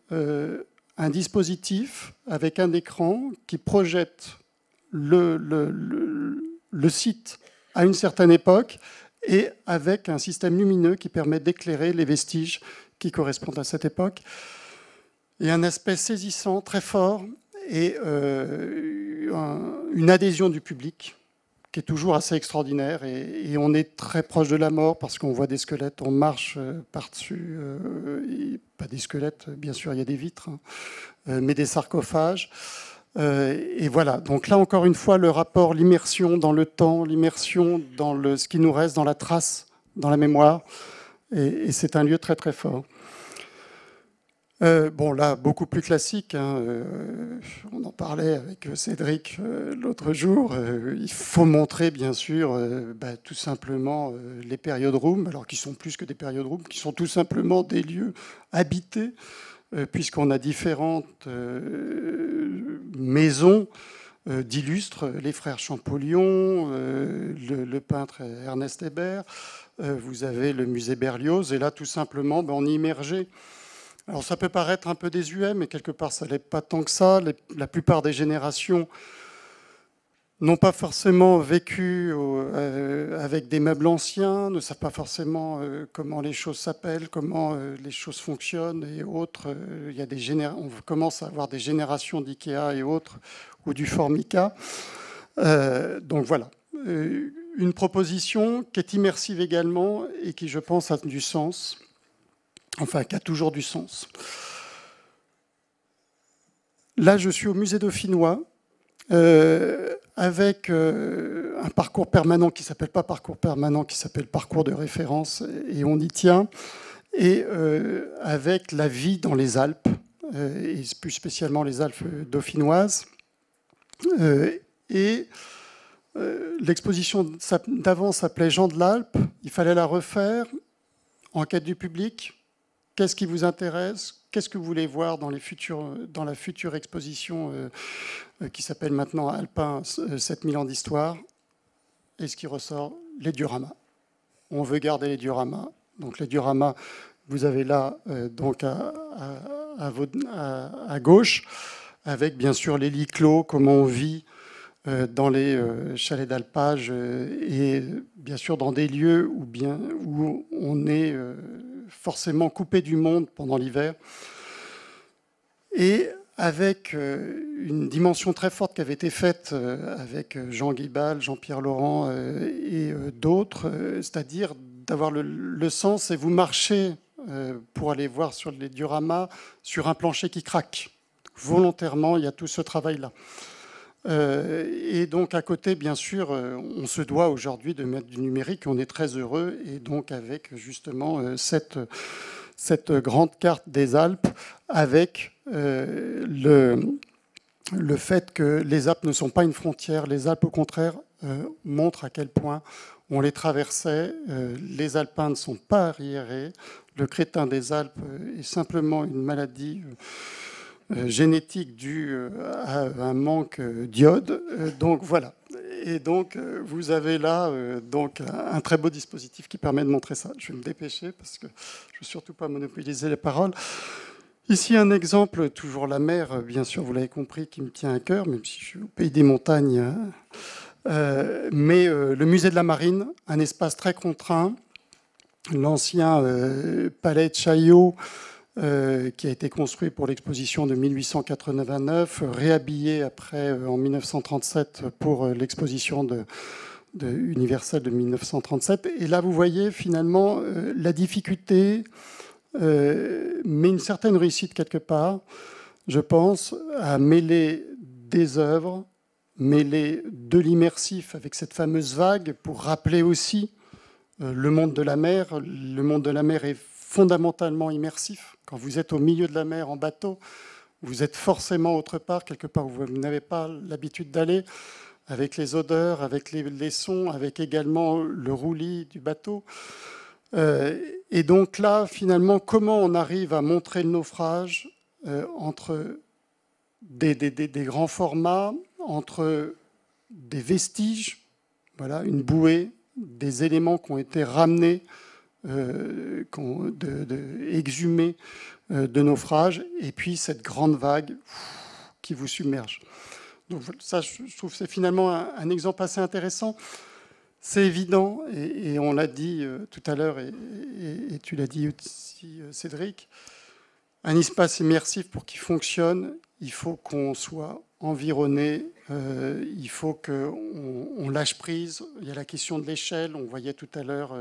S2: un dispositif avec un écran qui projette le site à une certaine époque, et avec un système lumineux qui permet d'éclairer les vestiges qui correspondent à cette époque. Et un aspect saisissant, très fort, et une adhésion du public qui est toujours assez extraordinaire. Et on est très proche de la mort parce qu'on voit des squelettes, on marche par-dessus, pas des squelettes, bien sûr, il y a des vitres, hein, mais des sarcophages. Et voilà, donc là encore une fois, le rapport, l'immersion dans le temps, l'immersion dans ce qui nous reste, dans la trace, dans la mémoire, et c'est un lieu très très fort. Bon là, beaucoup plus classique, hein, on en parlait avec Cédric l'autre jour, il faut montrer bien sûr tout simplement les période-rooms, alors qui sont plus que des période-rooms, qui sont tout simplement des lieux habités, puisqu'on a différentes maisons d'illustres, les frères Champollion, le peintre Ernest Hébert, vous avez le musée Berlioz, et là tout simplement on est immergé. Alors ça peut paraître un peu désuet, mais quelque part ça n'est pas tant que ça. La plupart des générations n'ont pas forcément vécu avec des meubles anciens, ne savent pas forcément comment les choses s'appellent, comment les choses fonctionnent et autres. Il y a on commence à avoir des générations d'IKEA et autres, ou du Formica. Donc voilà, une proposition qui est immersive également et qui, je pense, a du sens, enfin qui a toujours du sens. Là, je suis au musée dauphinois, avec un parcours permanent qui ne s'appelle pas parcours permanent, qui s'appelle parcours de référence, et on y tient, et avec la vie dans les Alpes, et plus spécialement les Alpes dauphinoises. L'exposition d'avant s'appelait Jean de l'Alpe, il fallait la refaire, enquête du public, qu'est-ce qui vous intéresse, qu'est-ce que vous voulez voir dans la future exposition qui s'appelle maintenant Alpin 7000 ans d'histoire. Et ce qui ressort, les dioramas. On veut garder les dioramas. Donc les dioramas, vous avez là donc à gauche, avec bien sûr les lits clos, comment on vit dans les chalets d'alpage et bien sûr dans des lieux où on est forcément coupé du monde pendant l'hiver. Et avec une dimension très forte qui avait été faite avec Jean Guibal, Jean-Pierre Laurent et d'autres, c'est-à-dire d'avoir le sens, et vous marchez pour aller voir sur les dioramas sur un plancher qui craque. Volontairement, il y a tout ce travail-là. Et donc à côté, bien sûr, on se doit aujourd'hui de mettre du numérique, on est très heureux, et donc avec justement cette grande carte des Alpes, avec le fait que les Alpes ne sont pas une frontière. Les Alpes, au contraire, montrent à quel point on les traversait. Les Alpins ne sont pas arriérés. Le crétin des Alpes est simplement une maladie génétique due à un manque d'iode. Donc voilà. Et donc vous avez là donc un très beau dispositif qui permet de montrer ça. Je vais me dépêcher parce que je ne veux surtout pas monopoliser les paroles. Ici un exemple, toujours la mer, bien sûr, vous l'avez compris, qui me tient à cœur, même si je suis au pays des montagnes. Mais le musée de la Marine, un espace très contraint. L'ancien palais de Chaillot, qui a été construit pour l'exposition de 1889, réhabillé après en 1937 pour l'exposition universelle de 1937. Et là, vous voyez finalement la difficulté, mais une certaine réussite quelque part, je pense, à mêler des œuvres, mêler de l'immersif avec cette fameuse vague pour rappeler aussi le monde de la mer. Le monde de la mer est fondamentalement immersif. Quand vous êtes au milieu de la mer en bateau, vous êtes forcément autre part, quelque part où vous n'avez pas l'habitude d'aller, avec les odeurs, avec les sons, avec également le roulis du bateau. Et donc là, finalement, comment on arrive à montrer le naufrage entre des grands formats, entre des vestiges, voilà, une bouée, des éléments qui ont été ramenés, exhumés de naufrage, et puis cette grande vague qui vous submerge. Donc ça, je trouve que c'est finalement un exemple assez intéressant. C'est évident, et on l'a dit tout à l'heure, et tu l'as dit aussi, Cédric, un espace immersif, pour qu'il fonctionne, il faut qu'on soit environné, il faut qu'on lâche prise. Il y a la question de l'échelle, on voyait tout à l'heure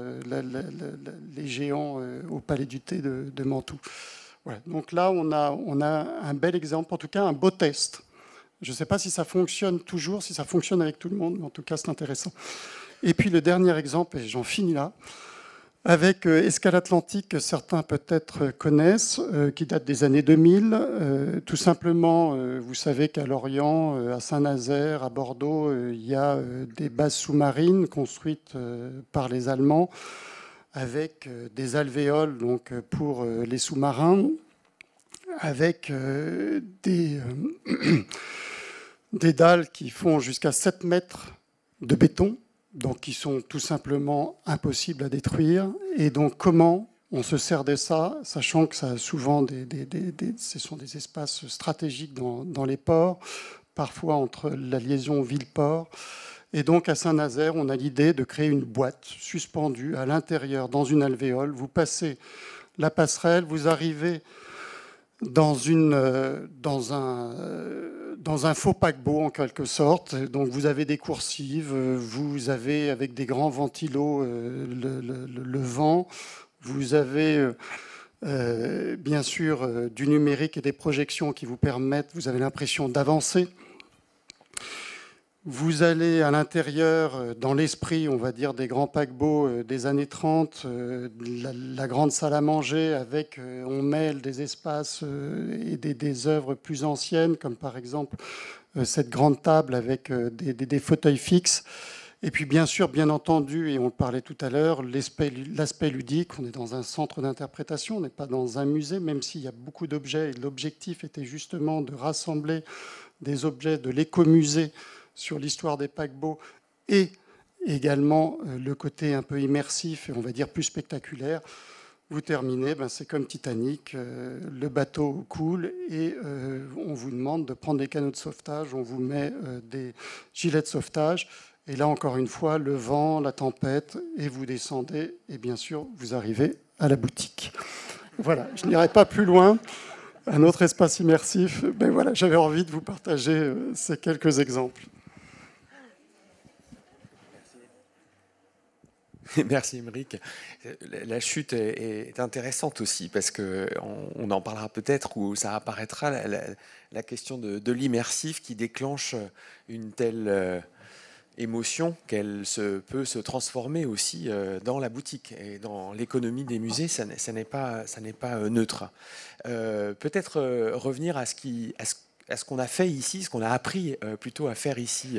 S2: les géants au Palais du Thé de Mantoue. Voilà. Donc là, on a un bel exemple, en tout cas un beau test. Je ne sais pas si ça fonctionne toujours, si ça fonctionne avec tout le monde, mais en tout cas, c'est intéressant. Et puis le dernier exemple, et j'en finis là, avec Escale Atlantique, que certains peut-être connaissent, qui date des années 2000. Tout simplement, vous savez qu'à Lorient, à Saint-Nazaire, à Bordeaux, il y a des bases sous-marines construites par les Allemands, avec des alvéoles donc, pour les sous-marins, avec des dalles qui font jusqu'à 7 mètres de béton, donc qui sont tout simplement impossibles à détruire. Et donc comment on se sert de ça, sachant que ça a souvent ce sont des espaces stratégiques dans les ports, parfois entre la liaison ville-port. Et donc à Saint-Nazaire, on a l'idée de créer une boîte suspendue à l'intérieur, dans une alvéole. Vous passez la passerelle, vous arrivez dans un faux paquebot en quelque sorte. Donc vous avez des coursives, vous avez avec des grands ventilos le vent, vous avez bien sûr du numérique et des projections qui vous permettent, vous avez l'impression d'avancer. Vous allez à l'intérieur, dans l'esprit, on va dire, des grands paquebots des années 30, la grande salle à manger avec, on mêle des espaces et des œuvres plus anciennes, comme par exemple cette grande table avec des fauteuils fixes. Et puis bien sûr, bien entendu, et on le parlait tout à l'heure, l'aspect ludique. On est dans un centre d'interprétation, on n'est pas dans un musée, même s'il y a beaucoup d'objets. Et l'objectif était justement de rassembler des objets de l'écomusée sur l'histoire des paquebots et également le côté un peu immersif et on va dire plus spectaculaire. Vous terminez, c'est comme Titanic, le bateau coule et on vous demande de prendre des canots de sauvetage, on vous met des gilets de sauvetage et là encore une fois, le vent, la tempête et vous descendez et bien sûr vous arrivez à la boutique. Voilà, je n'irai pas plus loin. Un autre espace immersif, voilà, j'avais envie de vous partager ces quelques exemples.
S1: Merci Émeric. La chute est intéressante aussi parce qu'on en parlera peut-être où ça apparaîtra la question de l'immersif qui déclenche une telle émotion qu'elle peut se transformer aussi dans la boutique et dans l'économie des musées. Ça n'est pas neutre. Peut-être revenir à ce qu'on a fait ici, ce qu'on a appris plutôt à faire ici,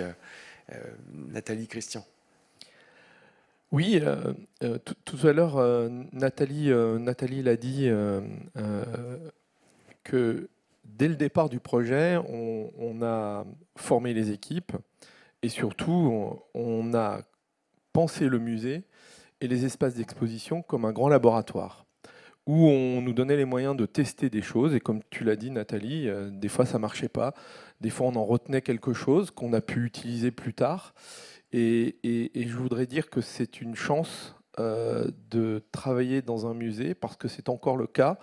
S1: Nathalie, Christian.
S4: Oui, tout à l'heure, Nathalie l'a dit, que dès le départ du projet, on a formé les équipes et surtout, on a pensé le musée et les espaces d'exposition comme un grand laboratoire où on nous donnait les moyens de tester des choses. Et comme tu l'as dit, Nathalie, des fois ça ne marchait pas, des fois on en retenait quelque chose qu'on a pu utiliser plus tard. Et je voudrais dire que c'est une chance de travailler dans un musée, parce que c'est encore le cas,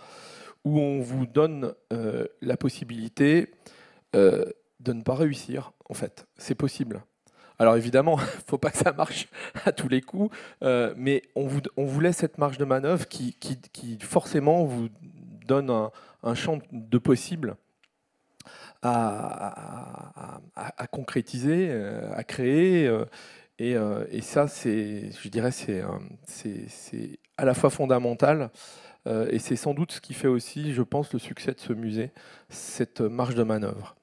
S4: où on vous donne la possibilité de ne pas réussir, en fait. C'est possible. Alors évidemment, il ne faut pas que ça marche à tous les coups, mais on vous laisse cette marge de manœuvre qui forcément vous donne un champ de possibles à concrétiser, à créer. Et ça, je dirais, c'est à la fois fondamental et c'est sans doute ce qui fait aussi, je pense, le succès de ce musée, cette marge de manœuvre.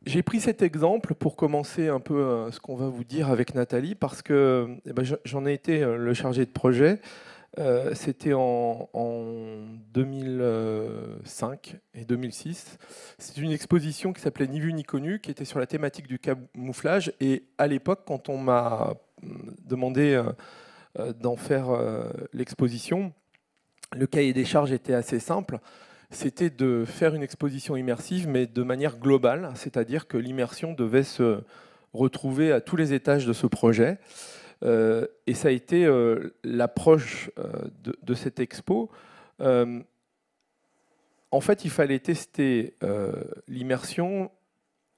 S4: J'ai pris cet exemple pour commencer un peu ce qu'on va vous dire avec Nathalie, parce que j'en ai été le chargé de projet. C'était en 2005 et 2006. C'est une exposition qui s'appelait Ni vu ni connu, qui était sur la thématique du camouflage. Et à l'époque, quand on m'a demandé d'en faire l'exposition, le cahier des charges était assez simple. C'était de faire une exposition immersive, mais de manière globale, c'est-à-dire que l'immersion devait se retrouver à tous les étages de ce projet. Et ça a été l'approche de cette expo. En fait, il fallait tester l'immersion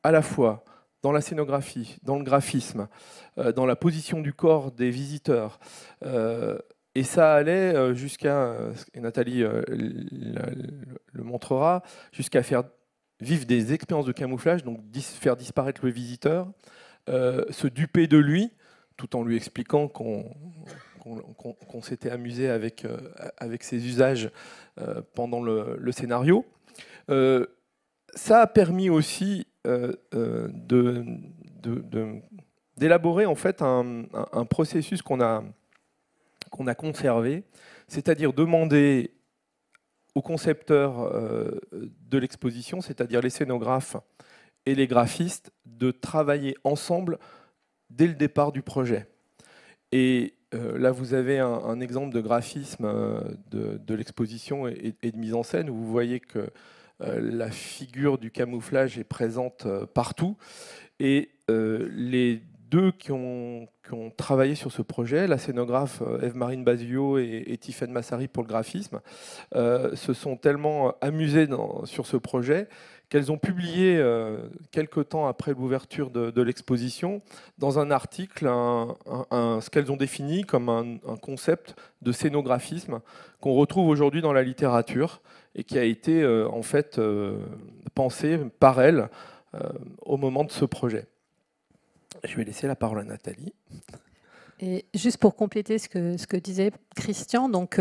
S4: à la fois dans la scénographie, dans le graphisme, dans la position du corps des visiteurs. Et ça allait jusqu'à, et Nathalie le montrera, jusqu'à faire vivre des expériences de camouflage, donc faire disparaître le visiteur, se duper de lui, tout en lui expliquant qu'on s'était amusé avec ses usages pendant le scénario. Ça a permis aussi d'élaborer en fait un processus qu'on a conservé, c'est-à-dire demander aux concepteurs de l'exposition, c'est-à-dire les scénographes et les graphistes, de travailler ensemble dès le départ du projet. Et là, vous avez un exemple de graphisme de l'exposition et de mise en scène, où vous voyez que la figure du camouflage est présente partout. Et les deux qui ont travaillé sur ce projet, la scénographe Eve-Marine Basio et Tiffaine Massari pour le graphisme, se sont tellement amusées sur ce projet qu'elles ont publié, quelques temps après l'ouverture de l'exposition, dans un article, ce qu'elles ont défini comme un concept de scénographisme qu'on retrouve aujourd'hui dans la littérature et qui a été en fait pensé par elles au moment de ce projet. Je vais laisser la parole à Nathalie.
S3: Et juste pour compléter ce que disait Christian, donc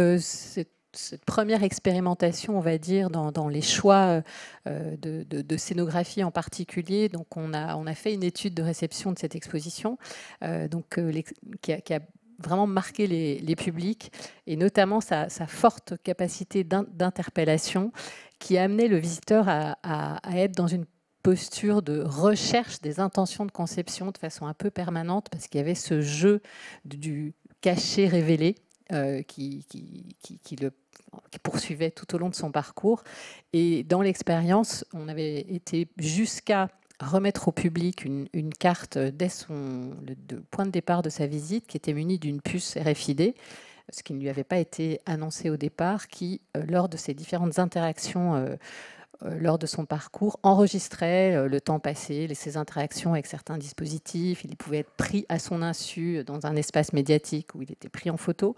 S3: cette première expérimentation, on va dire, dans les choix de scénographie en particulier. Donc, on a fait une étude de réception de cette exposition qui a vraiment marqué les publics, et notamment sa forte capacité d'interpellation qui a amené le visiteur à être dans une posture de recherche des intentions de conception de façon un peu permanente, parce qu'il y avait ce jeu du caché révélé qui le poursuivait tout au long de son parcours. Et dans l'expérience, on avait été jusqu'à remettre au public une carte dès le point de départ de sa visite, qui était munie d'une puce RFID, ce qui ne lui avait pas été annoncé au départ, qui, lors de ces différentes interactions lors de son parcours, enregistrait le temps passé, ses interactions avec certains dispositifs. Il pouvait être pris à son insu dans un espace médiatique où il était pris en photo,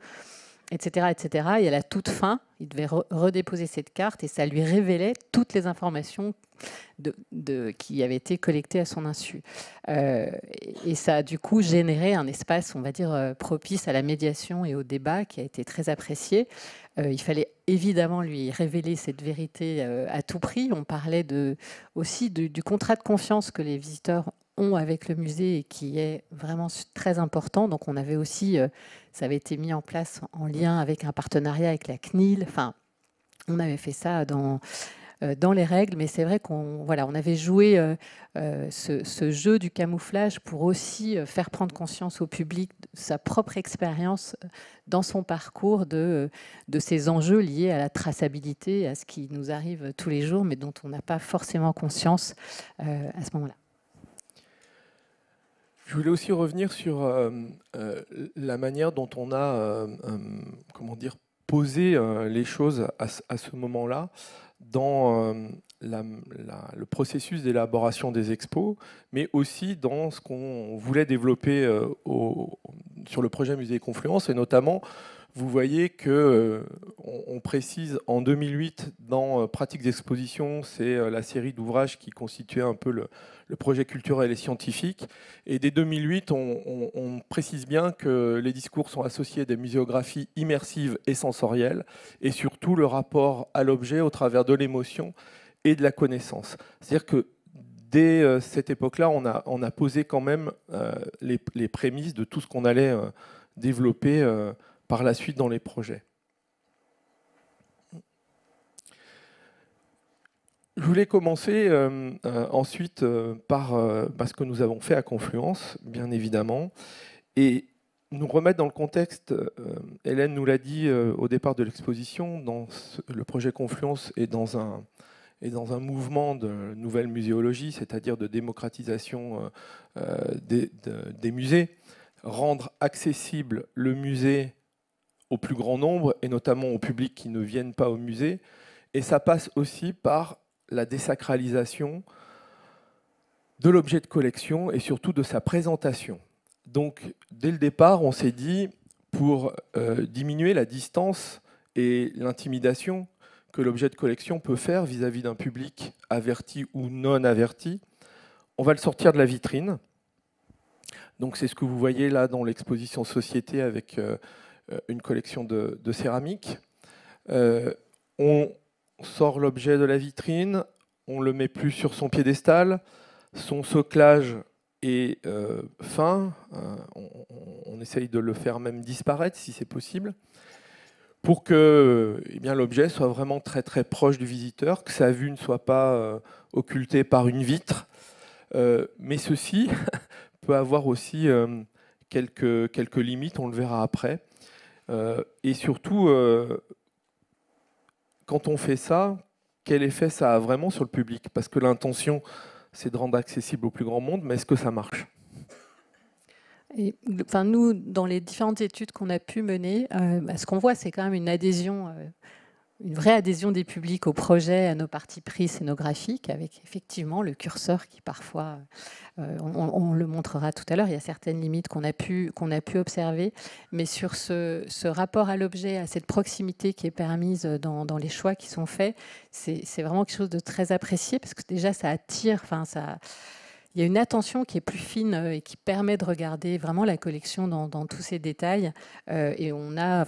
S3: etc., etc. Et à la toute fin, il devait redéposer cette carte et ça lui révélait toutes les informations qui avaient été collectées à son insu. Et ça a du coup généré un espace, on va dire, propice à la médiation et au débat qui a été très apprécié. Il fallait évidemment lui révéler cette vérité à tout prix. On parlait aussi du contrat de confiance que les visiteurs ont avec le musée et qui est vraiment très important. Donc on avait aussi, ça avait été mis en place en lien avec un partenariat avec la CNIL. Enfin, on avait fait ça dans les règles, mais c'est vrai qu'on avait joué ce jeu du camouflage pour aussi faire prendre conscience au public de sa propre expérience dans son parcours de ces enjeux liés à la traçabilité, à ce qui nous arrive tous les jours, mais dont on n'a pas forcément conscience à ce moment-là.
S4: Je voulais aussi revenir sur la manière dont on a posé les choses à ce moment-là dans le processus d'élaboration des expos, mais aussi dans ce qu'on voulait développer sur le projet Musée Confluence, et notamment, vous voyez qu'on précise en 2008 dans Pratiques d'exposition, c'est la série d'ouvrages qui constituait un peu le projet culturel et scientifique. Et dès 2008, on précise bien que les discours sont associés à des muséographies immersives et sensorielles, et surtout le rapport à l'objet au travers de l'émotion et de la connaissance. C'est-à-dire que dès cette époque-là, on a posé quand même les prémices de tout ce qu'on allait développer par la suite dans les projets. Je voulais commencer ensuite par ce que nous avons fait à Confluence, bien évidemment, et nous remettre dans le contexte. Hélène nous l'a dit au départ de l'exposition, le projet Confluence est dans un mouvement de nouvelle muséologie, c'est-à-dire de démocratisation des musées, rendre accessible le musée au plus grand nombre, et notamment au public qui ne viennent pas au musée. Et ça passe aussi par la désacralisation de l'objet de collection et surtout de sa présentation. Donc, dès le départ, on s'est dit, pour diminuer la distance et l'intimidation que l'objet de collection peut faire vis-à-vis d'un public averti ou non averti, on va le sortir de la vitrine. Donc, c'est ce que vous voyez là dans l'exposition Société avec une collection de céramique. On sort l'objet de la vitrine, on ne le met plus sur son piédestal, son soclage est fin, on essaye de le faire même disparaître si c'est possible, pour que l'objet soit vraiment très très proche du visiteur, que sa vue ne soit pas occultée par une vitre. Mais ceci peut avoir aussi quelques limites, on le verra après. Et surtout, quand on fait ça, quel effet ça a vraiment sur le public? Parce que l'intention, c'est de rendre accessible au plus grand monde, mais est-ce que ça marche?
S3: Et, enfin, nous, dans les différentes études qu'on a pu mener, ce qu'on voit, c'est quand même une adhésion, une vraie adhésion des publics au projet, à nos partis pris scénographiques, avec effectivement le curseur qui parfois, on le montrera tout à l'heure, il y a certaines limites qu'on a pu observer, mais sur ce rapport à l'objet, à cette proximité qui est permise dans les choix qui sont faits, c'est vraiment quelque chose de très apprécié, parce que déjà ça attire, enfin ça... Il y a une attention qui est plus fine et qui permet de regarder vraiment la collection dans tous ses détails. Et on a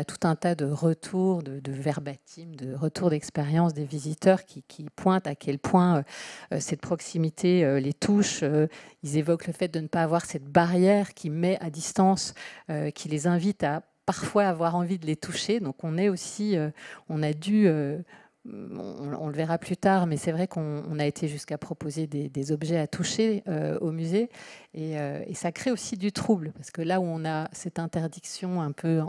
S3: tout un tas de retours, de verbatim, de retours d'expérience des visiteurs qui pointent à quel point cette proximité les touche. Ils évoquent le fait de ne pas avoir cette barrière qui met à distance, qui les invite à parfois avoir envie de les toucher. Donc on est aussi, on a dû... on le verra plus tard, mais c'est vrai qu'on a été jusqu'à proposer des objets à toucher au musée. Et ça crée aussi du trouble, parce que là où on a cette interdiction un peu,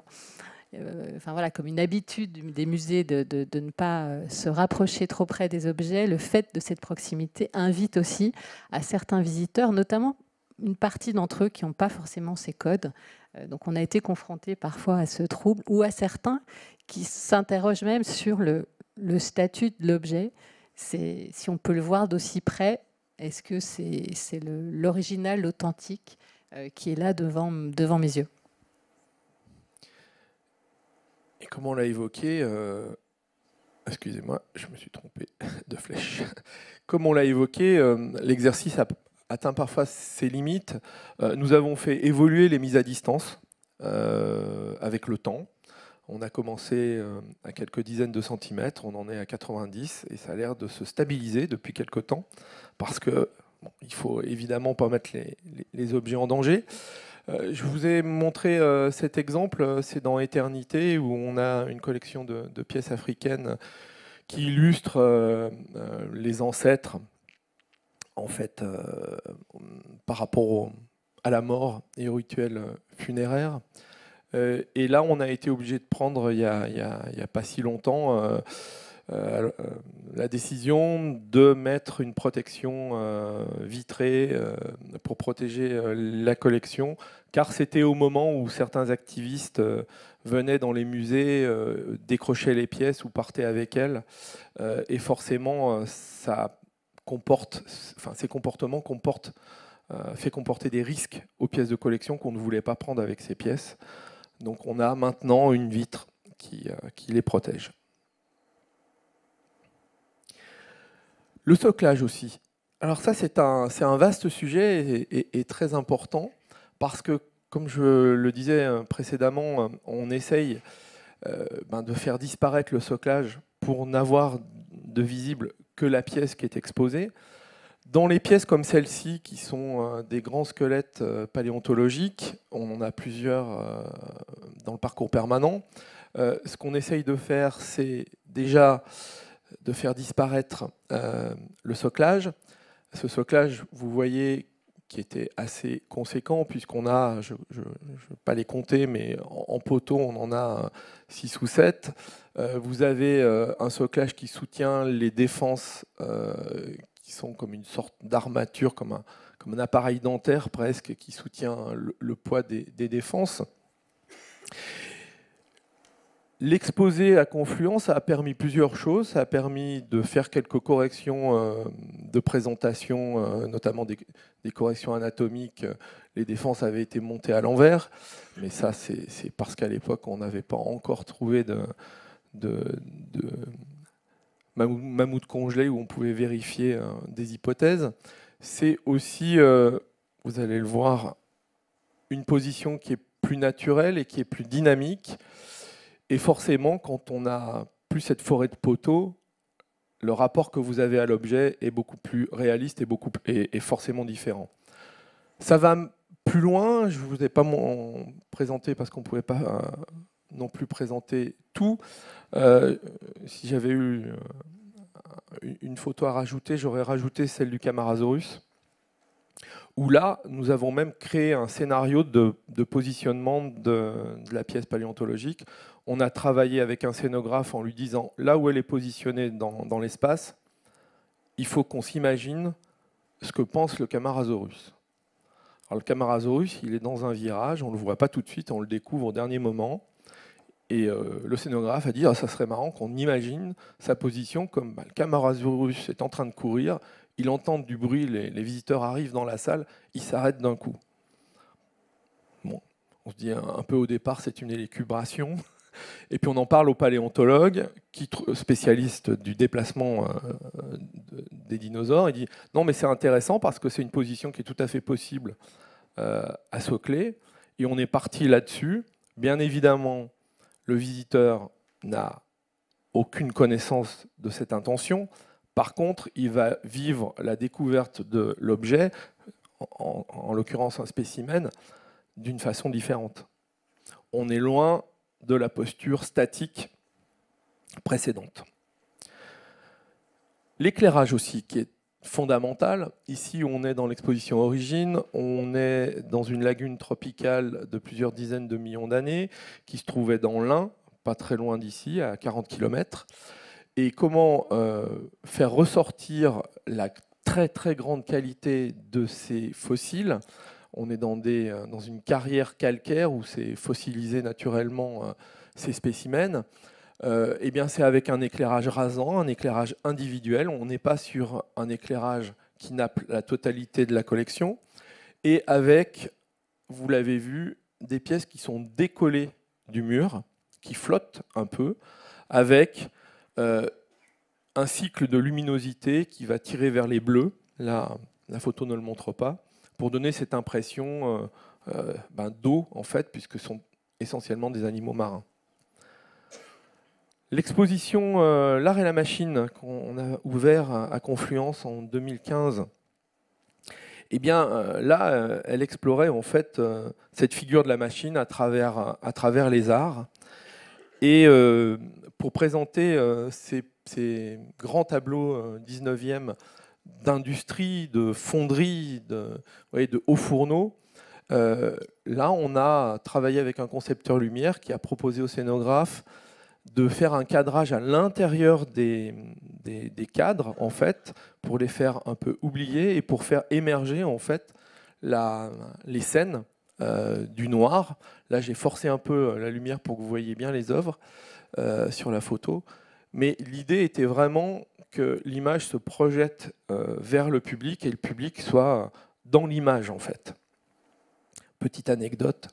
S3: enfin voilà, comme une habitude des musées de ne pas se rapprocher trop près des objets, le fait de cette proximité invite aussi à certains visiteurs, notamment une partie d'entre eux qui n'ont pas forcément ces codes. Donc on a été confrontés parfois à ce trouble, ou à certains qui s'interrogent même sur le statut de l'objet, si on peut le voir d'aussi près, est-ce que c'est l'original, l'authentique qui est là devant mes yeux?
S4: Et comme on l'a évoqué, excusez-moi, je me suis trompé de flèche. Comme on l'a évoqué, l'exercice atteint parfois ses limites. Nous avons fait évoluer les mises à distance avec le temps. On a commencé à quelques dizaines de centimètres, on en est à 90 et ça a l'air de se stabiliser depuis quelques temps parce que il faut évidemment pas mettre les objets en danger. Je vous ai montré cet exemple, c'est dans Éternité où on a une collection de pièces africaines qui illustrent les ancêtres en fait par rapport à la mort et au rituel funéraire. Et là, on a été obligé de prendre, il n'y a pas si longtemps, la décision de mettre une protection vitrée pour protéger la collection, car c'était au moment où certains activistes venaient dans les musées, décrochaient les pièces ou partaient avec elles. Et forcément, ça comporte, enfin, ces comportements fait comporter des risques aux pièces de collection qu'on ne voulait pas prendre avec ces pièces. Donc on a maintenant une vitre qui les protège. Le soclage aussi. Alors ça, c'est un vaste sujet et très important parce que, comme je le disais précédemment, on essaye de faire disparaître le soclage pour n'avoir de visible que la pièce qui est exposée. Dans les pièces comme celle-ci, qui sont des grands squelettes paléontologiques, on en a plusieurs dans le parcours permanent, ce qu'on essaye de faire, c'est déjà de faire disparaître le soclage. Ce soclage, vous voyez, qui était assez conséquent, puisqu'on a, je ne vais pas les compter, mais en poteau, on en a 6 ou 7. Vous avez un soclage qui soutient les défenses qui sont comme une sorte d'armature, comme un appareil dentaire presque, qui soutient le poids des défenses. L'exposé à Confluence a permis plusieurs choses. Ça a permis de faire quelques corrections de présentation, notamment des corrections anatomiques. Les défenses avaient été montées à l'envers, mais ça, c'est parce qu'à l'époque, on n'avait pas encore trouvé de mammouth congelé où on pouvait vérifier des hypothèses. C'est aussi, vous allez le voir, une position qui est plus naturelle et qui est plus dynamique. Et forcément, quand on n'a plus cette forêt de poteaux, le rapport que vous avez à l'objet est beaucoup plus réaliste et forcément différent. Ça va plus loin, je ne vous ai pas présenté parce qu'on ne pouvait pas non plus présenter tout. Si j'avais eu une photo à rajouter, j'aurais rajouté celle du Camarasaurus, où là, nous avons même créé un scénario de positionnement de la pièce paléontologique. On a travaillé avec un scénographe en lui disant, là où elle est positionnée dans l'espace, il faut qu'on s'imagine ce que pense le Camarasaurus. Alors, le Camarasaurus, il est dans un virage, on ne le voit pas tout de suite, on le découvre au dernier moment. Et le scénographe a dit ça serait marrant qu'on imagine sa position comme le Camarasaurus est en train de courir, il entend du bruit, les visiteurs arrivent dans la salle, il s'arrête d'un coup. Bon, on se dit un peu au départ, c'est une élucubration. Et puis on en parle au paléontologue, spécialiste du déplacement des dinosaures. Il dit non, mais c'est intéressant parce que c'est une position qui est tout à fait possible à Soclé. Et on est parti là-dessus. Bien évidemment, le visiteur n'a aucune connaissance de cette intention. Par contre, il va vivre la découverte de l'objet, en l'occurrence un spécimen, d'une façon différente. On est loin de la posture statique précédente. L'éclairage aussi, qui est fondamental. Ici, on est dans l'exposition Origine, on est dans une lagune tropicale de plusieurs dizaines de millions d'années, qui se trouvait dans l'Ain, pas très loin d'ici, à 40 km. Et comment faire ressortir la très très grande qualité de ces fossiles. On est dans une carrière calcaire où c'est fossilisé naturellement ces spécimens. Eh bien, c'est avec un éclairage rasant, un éclairage individuel. On n'est pas sur un éclairage qui nappe la totalité de la collection. Et avec, vous l'avez vu, des pièces qui sont décollées du mur, qui flottent un peu, avec un cycle de luminosité qui va tirer vers les bleus. Là, la photo ne le montre pas, pour donner cette impression d'eau, en fait, puisque ce sont essentiellement des animaux marins. L'exposition L'art et la machine qu'on a ouvert à Confluence en 2015, eh bien, là, elle explorait en fait cette figure de la machine à travers les arts. Et pour présenter ces grands tableaux 19e d'industrie, de fonderie, de hauts fourneaux, là, on a travaillé avec un concepteur lumière qui a proposé au scénographe de faire un cadrage à l'intérieur des cadres, en fait, pour les faire un peu oublier et pour faire émerger, en fait, les scènes du noir. Là, j'ai forcé un peu la lumière pour que vous voyez bien les œuvres sur la photo. Mais l'idée était vraiment que l'image se projette vers le public et le public soit dans l'image, en fait. Petite anecdote,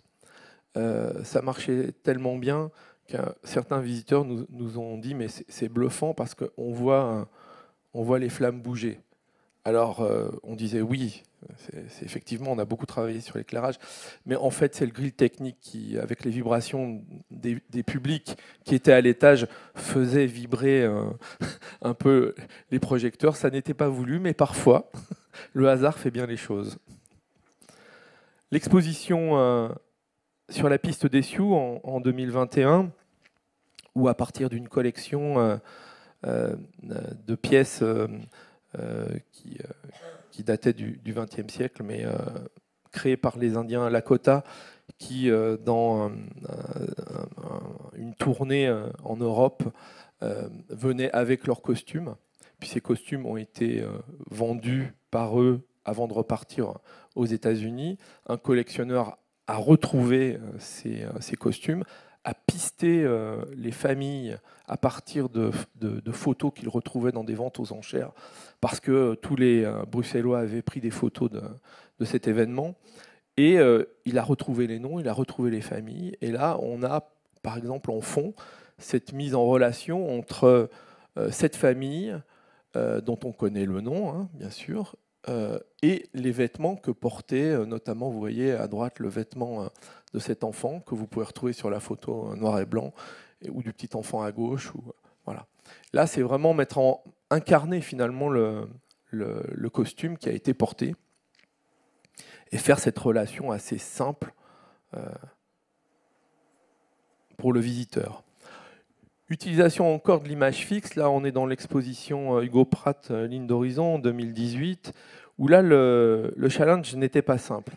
S4: ça marchait tellement bien que certains visiteurs nous ont dit mais c'est bluffant parce qu'on voit les flammes bouger. Alors on disait oui, c'est effectivement on a beaucoup travaillé sur l'éclairage, mais en fait c'est le grill technique qui, avec les vibrations des publics qui étaient à l'étage, faisait vibrer un peu les projecteurs. Ça n'était pas voulu, mais parfois le hasard fait bien les choses. L'exposition sur la piste des Sioux en 2021, où à partir d'une collection de pièces qui dataient du XXe siècle, mais créées par les Indiens Lakota, qui, dans une tournée en Europe, venaient avec leurs costumes. Puis ces costumes ont été vendus par eux avant de repartir aux États-Unis. Un collectionneur a retrouvé ces costumes, a pisté les familles à partir de photos qu'il retrouvait dans des ventes aux enchères, parce que tous les Bruxellois avaient pris des photos de cet événement. Et il a retrouvé les noms, il a retrouvé les familles. Et là, on a, par exemple, en fond, cette mise en relation entre cette famille, dont on connaît le nom, hein, bien sûr, et les vêtements que portait, notamment, vous voyez à droite, le vêtement de cet enfant que vous pouvez retrouver sur la photo noir et blanc, ou du petit enfant à gauche. Voilà. Là, c'est vraiment incarner finalement le costume qui a été porté et faire cette relation assez simple pour le visiteur. Utilisation encore de l'image fixe. Là, on est dans l'exposition Hugo Pratt, Ligne d'horizon, en 2018, où là, le challenge n'était pas simple.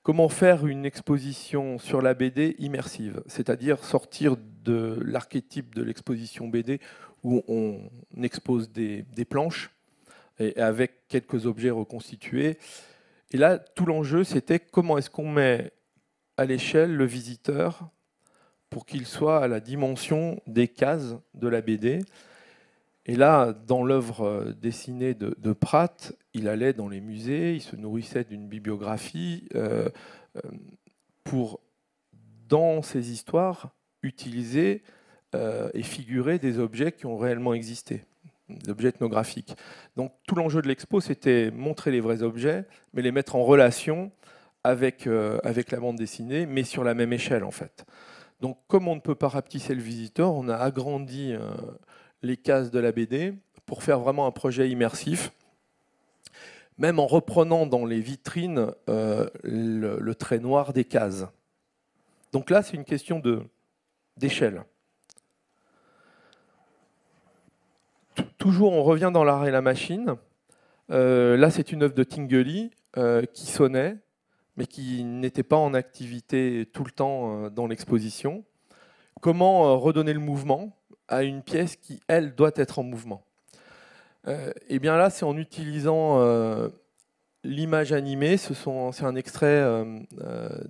S4: Comment faire une exposition sur la BD immersive, c'est-à-dire sortir de l'archétype de l'exposition BD où on expose des planches et avec quelques objets reconstitués, Et là, tout l'enjeu, c'était comment est-ce qu'on met à l'échelle le visiteur pour qu'il soit à la dimension des cases de la BD. Et là, dans l'œuvre dessinée de Pratt, il allait dans les musées, il se nourrissait d'une bibliographie pour, dans ses histoires, utiliser et figurer des objets qui ont réellement existé, des objets ethnographiques. Donc tout l'enjeu de l'expo, c'était montrer les vrais objets, mais les mettre en relation avec la bande dessinée, mais sur la même échelle en fait. Donc comme on ne peut pas rapetisser le visiteur, on a agrandi les cases de la BD pour faire vraiment un projet immersif, même en reprenant dans les vitrines le trait noir des cases. Donc là, c'est une question d'échelle. Toujours, on revient dans l'art et la machine. Là, c'est une œuvre de Tinguely qui sonnait, mais qui n'était pas en activité tout le temps dans l'exposition. Comment redonner le mouvement à une pièce qui, elle, doit être en mouvement? Et bien là, c'est en utilisant l'image animée. C'est un extrait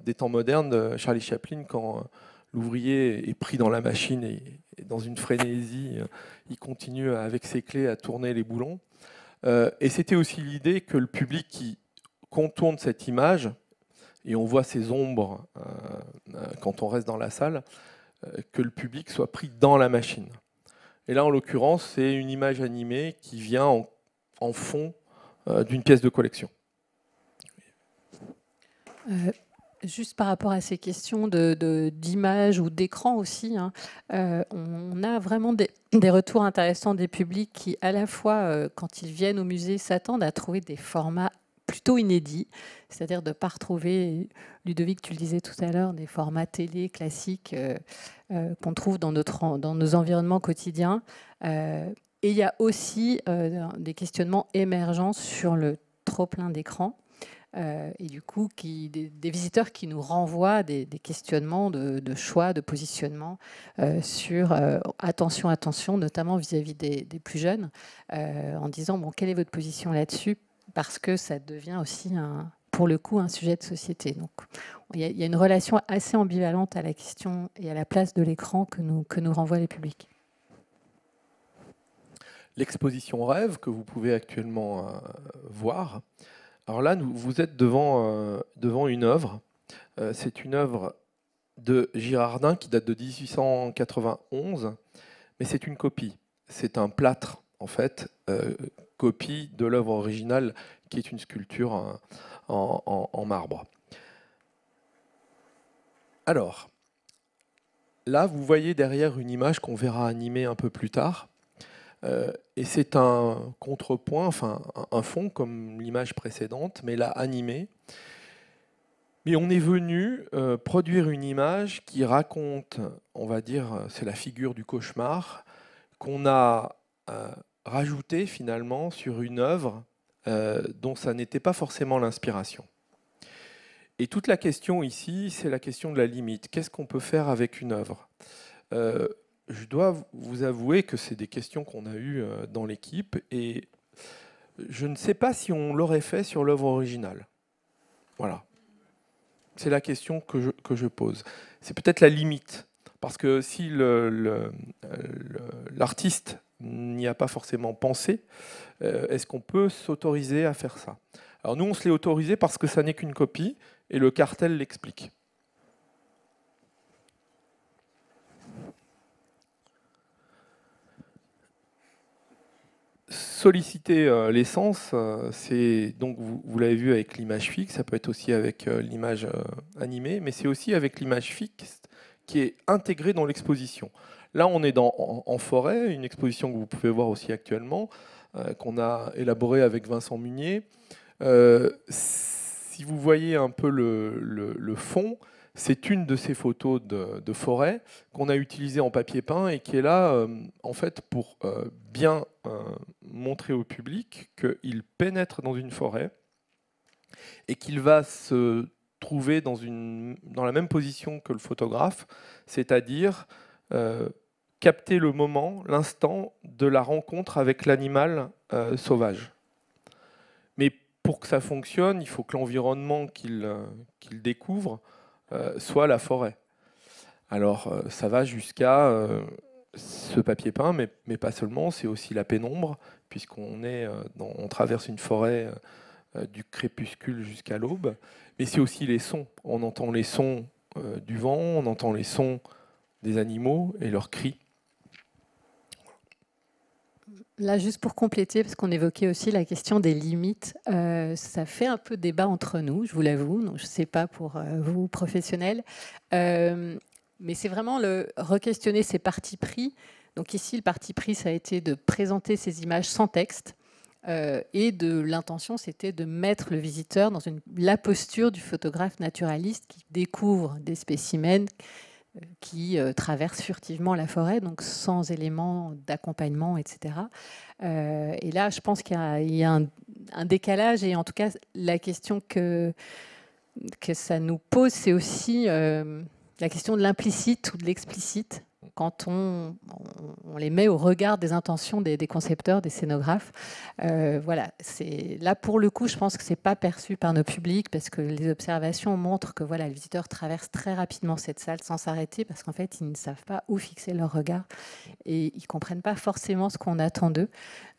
S4: des temps modernes de Charlie Chaplin quand l'ouvrier est pris dans la machine et dans une frénésie, il continue avec ses clés à tourner les boulons. Et c'était aussi l'idée que le public qui contourne cette image, et on voit ces ombres quand on reste dans la salle, que le public soit pris dans la machine. Et là, en l'occurrence, c'est une image animée qui vient en fond d'une pièce de collection.
S3: Juste par rapport à ces questions d'image ou d'écran aussi, hein, on a vraiment des retours intéressants des publics qui, à la fois, quand ils viennent au musée, s'attendent à trouver des formats plutôt inédits, c'est-à-dire de ne pas retrouver, Ludovic, tu le disais tout à l'heure, des formats télé classiques qu'on trouve dans nos environnements quotidiens. Et il y a aussi des questionnements émergents sur le trop-plein d'écran. Et du coup, des visiteurs qui nous renvoient des questionnements de choix, de positionnement sur attention, notamment vis-à-vis des plus jeunes, en disant bon, quelle est votre position là-dessus? Parce que ça devient aussi, pour le coup, un sujet de société. Donc, il y a une relation assez ambivalente à la question et à la place de l'écran que nous renvoient les publics.
S4: L'exposition Rêve que vous pouvez actuellement voir. Alors là, vous êtes devant une œuvre. C'est une œuvre de Girardin qui date de 1891, mais c'est une copie. C'est un plâtre, en fait, copie de l'œuvre originale, qui est une sculpture en marbre. Alors, là, vous voyez derrière une image qu'on verra animée un peu plus tard. Et c'est un contrepoint, enfin un fond comme l'image précédente, mais là animé. Mais on est venu produire une image qui raconte, on va dire, c'est la figure du cauchemar, qu'on a rajouté finalement sur une œuvre dont ça n'était pas forcément l'inspiration. Et toute la question ici, c'est la question de la limite. Qu'est-ce qu'on peut faire avec une œuvre ? Je dois vous avouer que c'est des questions qu'on a eues dans l'équipe et je ne sais pas si on l'aurait fait sur l'œuvre originale. Voilà. C'est la question que je pose. C'est peut-être la limite. Parce que si l'artiste n'y a pas forcément pensé, est-ce qu'on peut s'autoriser à faire ça? Alors nous, on se l'est autorisé parce que ça n'est qu'une copie et le cartel l'explique. Solliciter l'essence, c'est donc vous l'avez vu avec l'image fixe, ça peut être aussi avec l'image animée, mais c'est aussi avec l'image fixe qui est intégrée dans l'exposition. Là, on est en forêt, une exposition que vous pouvez voir aussi actuellement, qu'on a élaborée avec Vincent Munier. Si vous voyez un peu le fond, c'est une de ces photos de forêt qu'on a utilisée en papier peint et qui est là en fait pour bien montrer au public qu'il pénètre dans une forêt et qu'il va se trouver dans la même position que le photographe, c'est-à-dire capter le moment, l'instant de la rencontre avec l'animal sauvage. Mais pour que ça fonctionne, il faut que l'environnement qu'il découvre soit la forêt. Alors, ça va jusqu'à ce papier peint, mais pas seulement, c'est aussi la pénombre, puisqu'on on traverse une forêt du crépuscule jusqu'à l'aube, mais c'est aussi les sons. On entend les sons du vent, on entend les sons des animaux et leurs cris.
S3: Là, juste pour compléter, parce qu'on évoquait aussi la question des limites, ça fait un peu débat entre nous, je vous l'avoue, je ne sais pas pour vous, professionnels, mais c'est vraiment re-questionner ces partis pris. Donc ici, le parti pris, ça a été de présenter ces images sans texte, et l'intention, c'était de mettre le visiteur dans la posture du photographe naturaliste qui découvre des spécimens qui traversent furtivement la forêt, donc sans éléments d'accompagnement, etc. Et là, je pense qu'il y a un décalage, et en tout cas, la question que ça nous pose, c'est aussi la question de l'implicite ou de l'explicite, quand on les met au regard des intentions des concepteurs, des scénographes. Voilà, là, pour le coup, je pense que ce n'est pas perçu par nos publics, parce que les observations montrent que voilà, les visiteurs traversent très rapidement cette salle sans s'arrêter, parce qu'en fait, ils ne savent pas où fixer leur regard et ils ne comprennent pas forcément ce qu'on attend d'eux.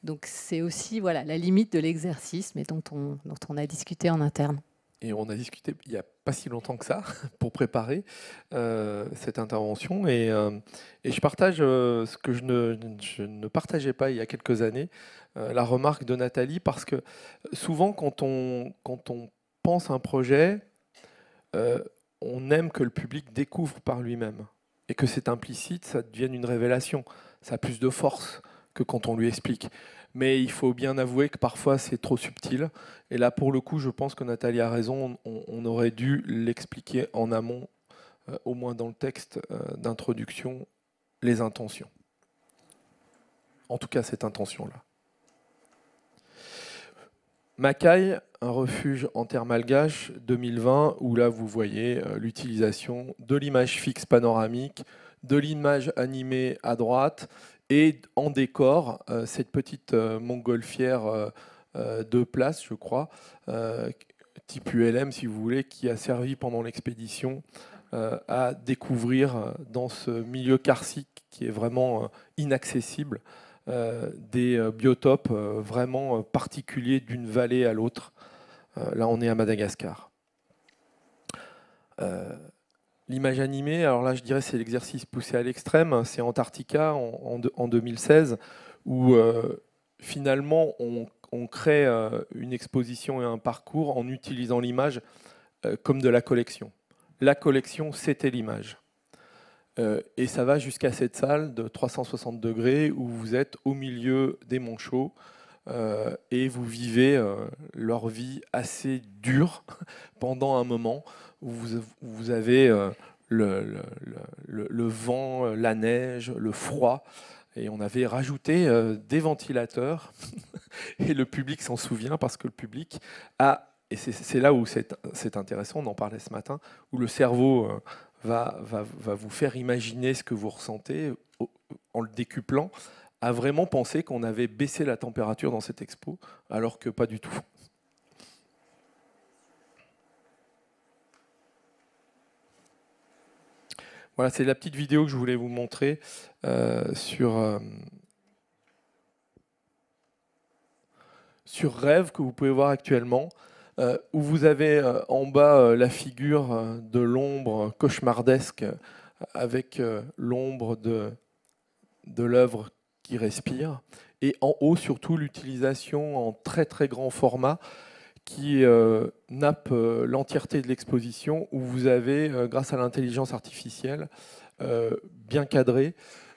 S3: Donc c'est aussi voilà, la limite de l'exercice, mais dont on a discuté en interne.
S4: Et on a discuté il n'y a pas si longtemps que ça pour préparer cette intervention. Et je partage ce que je ne partageais pas il y a quelques années, la remarque de Nathalie, parce que souvent quand on pense à un projet, on aime que le public découvre par lui-même. Et que c'est implicite, ça devienne une révélation. Ça a plus de force que quand on lui explique. Mais il faut bien avouer que parfois c'est trop subtil. Et là, pour le coup, je pense que Nathalie a raison. On aurait dû l'expliquer en amont, au moins dans le texte d'introduction, les intentions. En tout cas, cette intention-là. Macaille, un refuge en terre malgache, 2020, où là, vous voyez l'utilisation de l'image fixe panoramique, de l'image animée à droite, et en décor, cette petite montgolfière de place, je crois, type ULM si vous voulez, qui a servi pendant l'expédition à découvrir dans ce milieu karstique qui est vraiment inaccessible, des biotopes vraiment particuliers d'une vallée à l'autre. Là, on est à Madagascar. L'image animée, alors là je dirais c'est l'exercice poussé à l'extrême, c'est Antarctica en 2016, où finalement on crée une exposition et un parcours en utilisant l'image comme de la collection. La collection, c'était l'image. Et ça va jusqu'à cette salle de 360 degrés où vous êtes au milieu des monts chauds et vous vivez leur vie assez dure pendant un moment où vous avez le vent, la neige, le froid, et on avait rajouté des ventilateurs, et le public s'en souvient parce que le public a, et c'est là où c'est intéressant, on en parlait ce matin, où le cerveau va vous faire imaginer ce que vous ressentez en le décuplant, à vraiment penser qu'on avait baissé la température dans cette expo, alors que pas du tout. Voilà, c'est la petite vidéo que je voulais vous montrer sur Rêve, que vous pouvez voir actuellement, où vous avez en bas la figure de l'ombre cauchemardesque avec l'ombre de l'œuvre qui respire, et en haut surtout l'utilisation en très très grand format qui nappe l'entièreté de l'exposition, où vous avez, grâce à l'intelligence artificielle, bien cadré,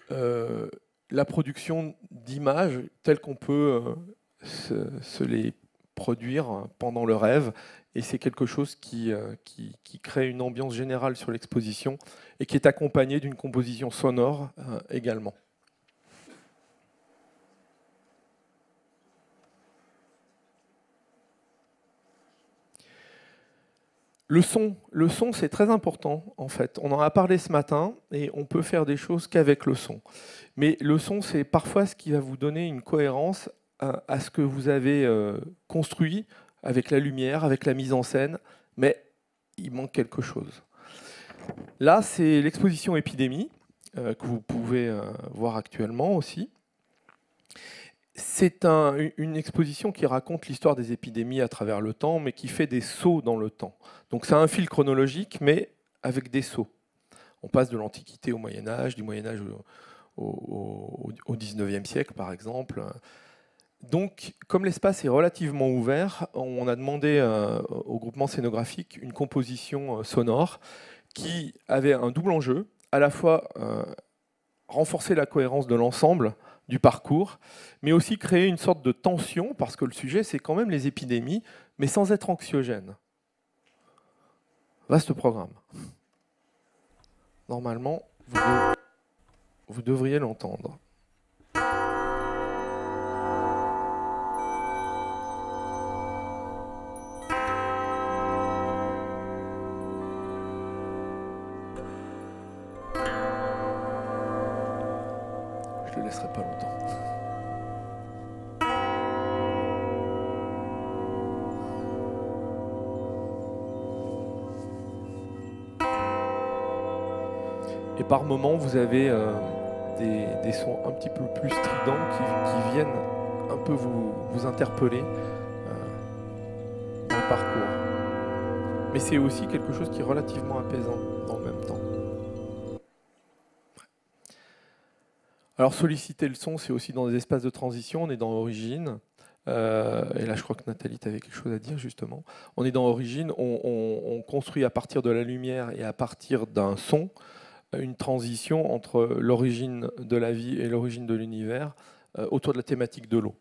S4: la production d'images telles qu'on peut se les produire pendant le rêve. Et c'est quelque chose qui crée une ambiance générale sur l'exposition et qui est accompagné d'une composition sonore également. Le son, c'est très important en fait. On en a parlé ce matin et on peut faire des choses qu'avec le son. Mais le son, c'est parfois ce qui va vous donner une cohérence à ce que vous avez construit avec la lumière, avec la mise en scène, mais il manque quelque chose. Là, c'est l'exposition Épidémie, que vous pouvez voir actuellement aussi. C'est une exposition qui raconte l'histoire des épidémies à travers le temps, mais qui fait des sauts dans le temps. Donc c'est un fil chronologique, mais avec des sauts. On passe de l'Antiquité au Moyen-Âge, du Moyen-Âge au XIXe siècle, par exemple. Donc, comme l'espace est relativement ouvert, on a demandé au groupement scénographique une composition sonore qui avait un double enjeu, à la fois renforcer la cohérence de l'ensemble du parcours, mais aussi créer une sorte de tension, parce que le sujet, c'est quand même les épidémies, mais sans être anxiogène. Vaste programme. Normalement, vous devriez l'entendre. Je le laisserai pas longtemps. Et par moments, vous avez des sons un petit peu plus stridents qui viennent un peu vous interpeller dans le parcours. Mais c'est aussi quelque chose qui est relativement apaisant dans le même temps. Alors solliciter le son, c'est aussi dans des espaces de transition. On est dans Origine. Et là, je crois que Nathalie, tu avais quelque chose à dire, justement. On est dans Origine. On construit à partir de la lumière et à partir d'un son une transition entre l'origine de la vie et l'origine de l'univers autour de la thématique de l'eau.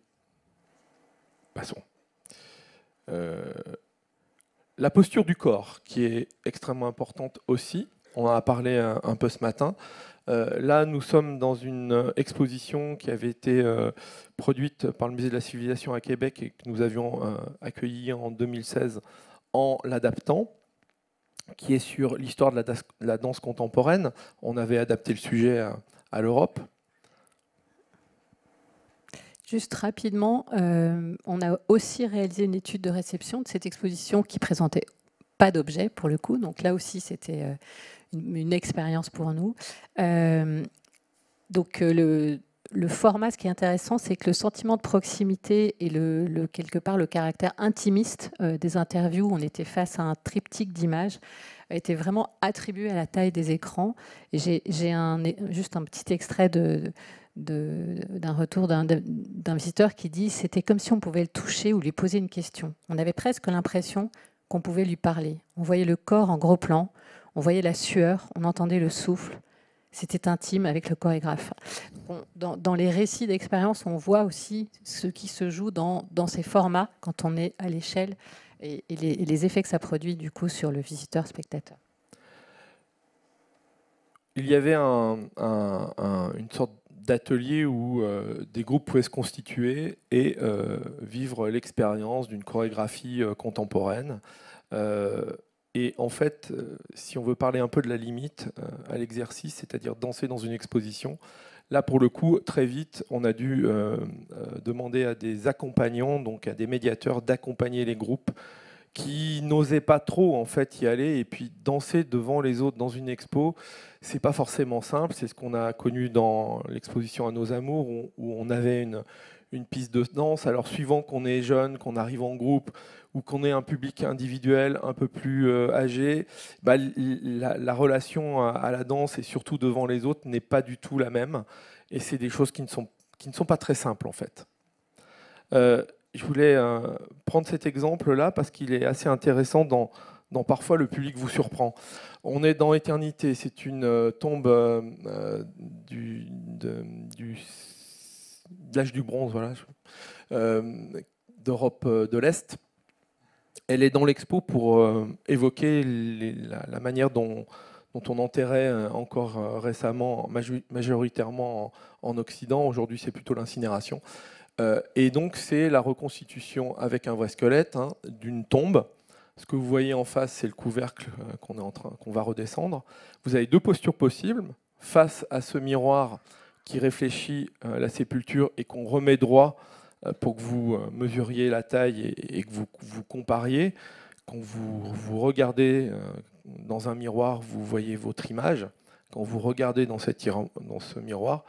S4: Passons. La posture du corps, qui est extrêmement importante aussi. On en a parlé un peu ce matin. Là, nous sommes dans une exposition qui avait été produite par le Musée de la Civilisation à Québec et que nous avions accueillie en 2016 en l'adaptant, qui est sur l'histoire de la danse contemporaine. On avait adapté le sujet à l'Europe.
S3: Juste rapidement, on a aussi réalisé une étude de réception de cette exposition qui présentait pas d'objet pour le coup. Donc là aussi, c'était une expérience pour nous. Donc le format, ce qui est intéressant, c'est que le sentiment de proximité et quelque part le caractère intimiste des interviews, on était face à un triptyque d'images, a été vraiment attribué à la taille des écrans. Et j'ai juste un petit extrait d'un retour d'un visiteur qui dit « C'était comme si on pouvait le toucher ou lui poser une question. On avait presque l'impression qu'on pouvait lui parler. On voyait le corps en gros plan, on voyait la sueur, on entendait le souffle. C'était intime avec le chorégraphe. » Dans les récits d'expérience, on voit aussi ce qui se joue dans ces formats quand on est à l'échelle et les effets que ça produit du coup sur le visiteur-spectateur.
S4: Il y avait une sorte d'atelier où des groupes pouvaient se constituer et vivre l'expérience d'une chorégraphie contemporaine. Et en fait, si on veut parler un peu de la limite à l'exercice, c'est-à-dire danser dans une exposition, là, pour le coup, très vite, on a dû demander à des accompagnants, donc à des médiateurs, d'accompagner les groupes qui n'osaient pas trop en fait y aller. Et puis danser devant les autres dans une expo, c'est pas forcément simple. C'est ce qu'on a connu dans l'exposition À nos amours, où on avait une piste de danse. Alors suivant qu'on est jeune, qu'on arrive en groupe, ou qu'on ait un public individuel un peu plus âgé, bah, la relation à la danse et surtout devant les autres n'est pas du tout la même. Et c'est des choses qui ne sont pas très simples en fait. Je voulais prendre cet exemple-là parce qu'il est assez intéressant dans parfois le public vous surprend. On est dans Éternité, c'est une tombe de l'âge du bronze, voilà, d'Europe de l'Est. Elle est dans l'expo pour évoquer la manière dont on enterrait encore récemment, majoritairement en Occident. Aujourd'hui, c'est plutôt l'incinération. Et donc, c'est la reconstitution avec un vrai squelette d'une tombe. Ce que vous voyez en face, c'est le couvercle qu'on va redescendre. Vous avez deux postures possibles. Face à ce miroir qui réfléchit la sépulture et qu'on remet droit pour que vous mesuriez la taille et que vous compariez. Quand vous regardez dans un miroir, vous voyez votre image. Quand vous regardez dans ce miroir,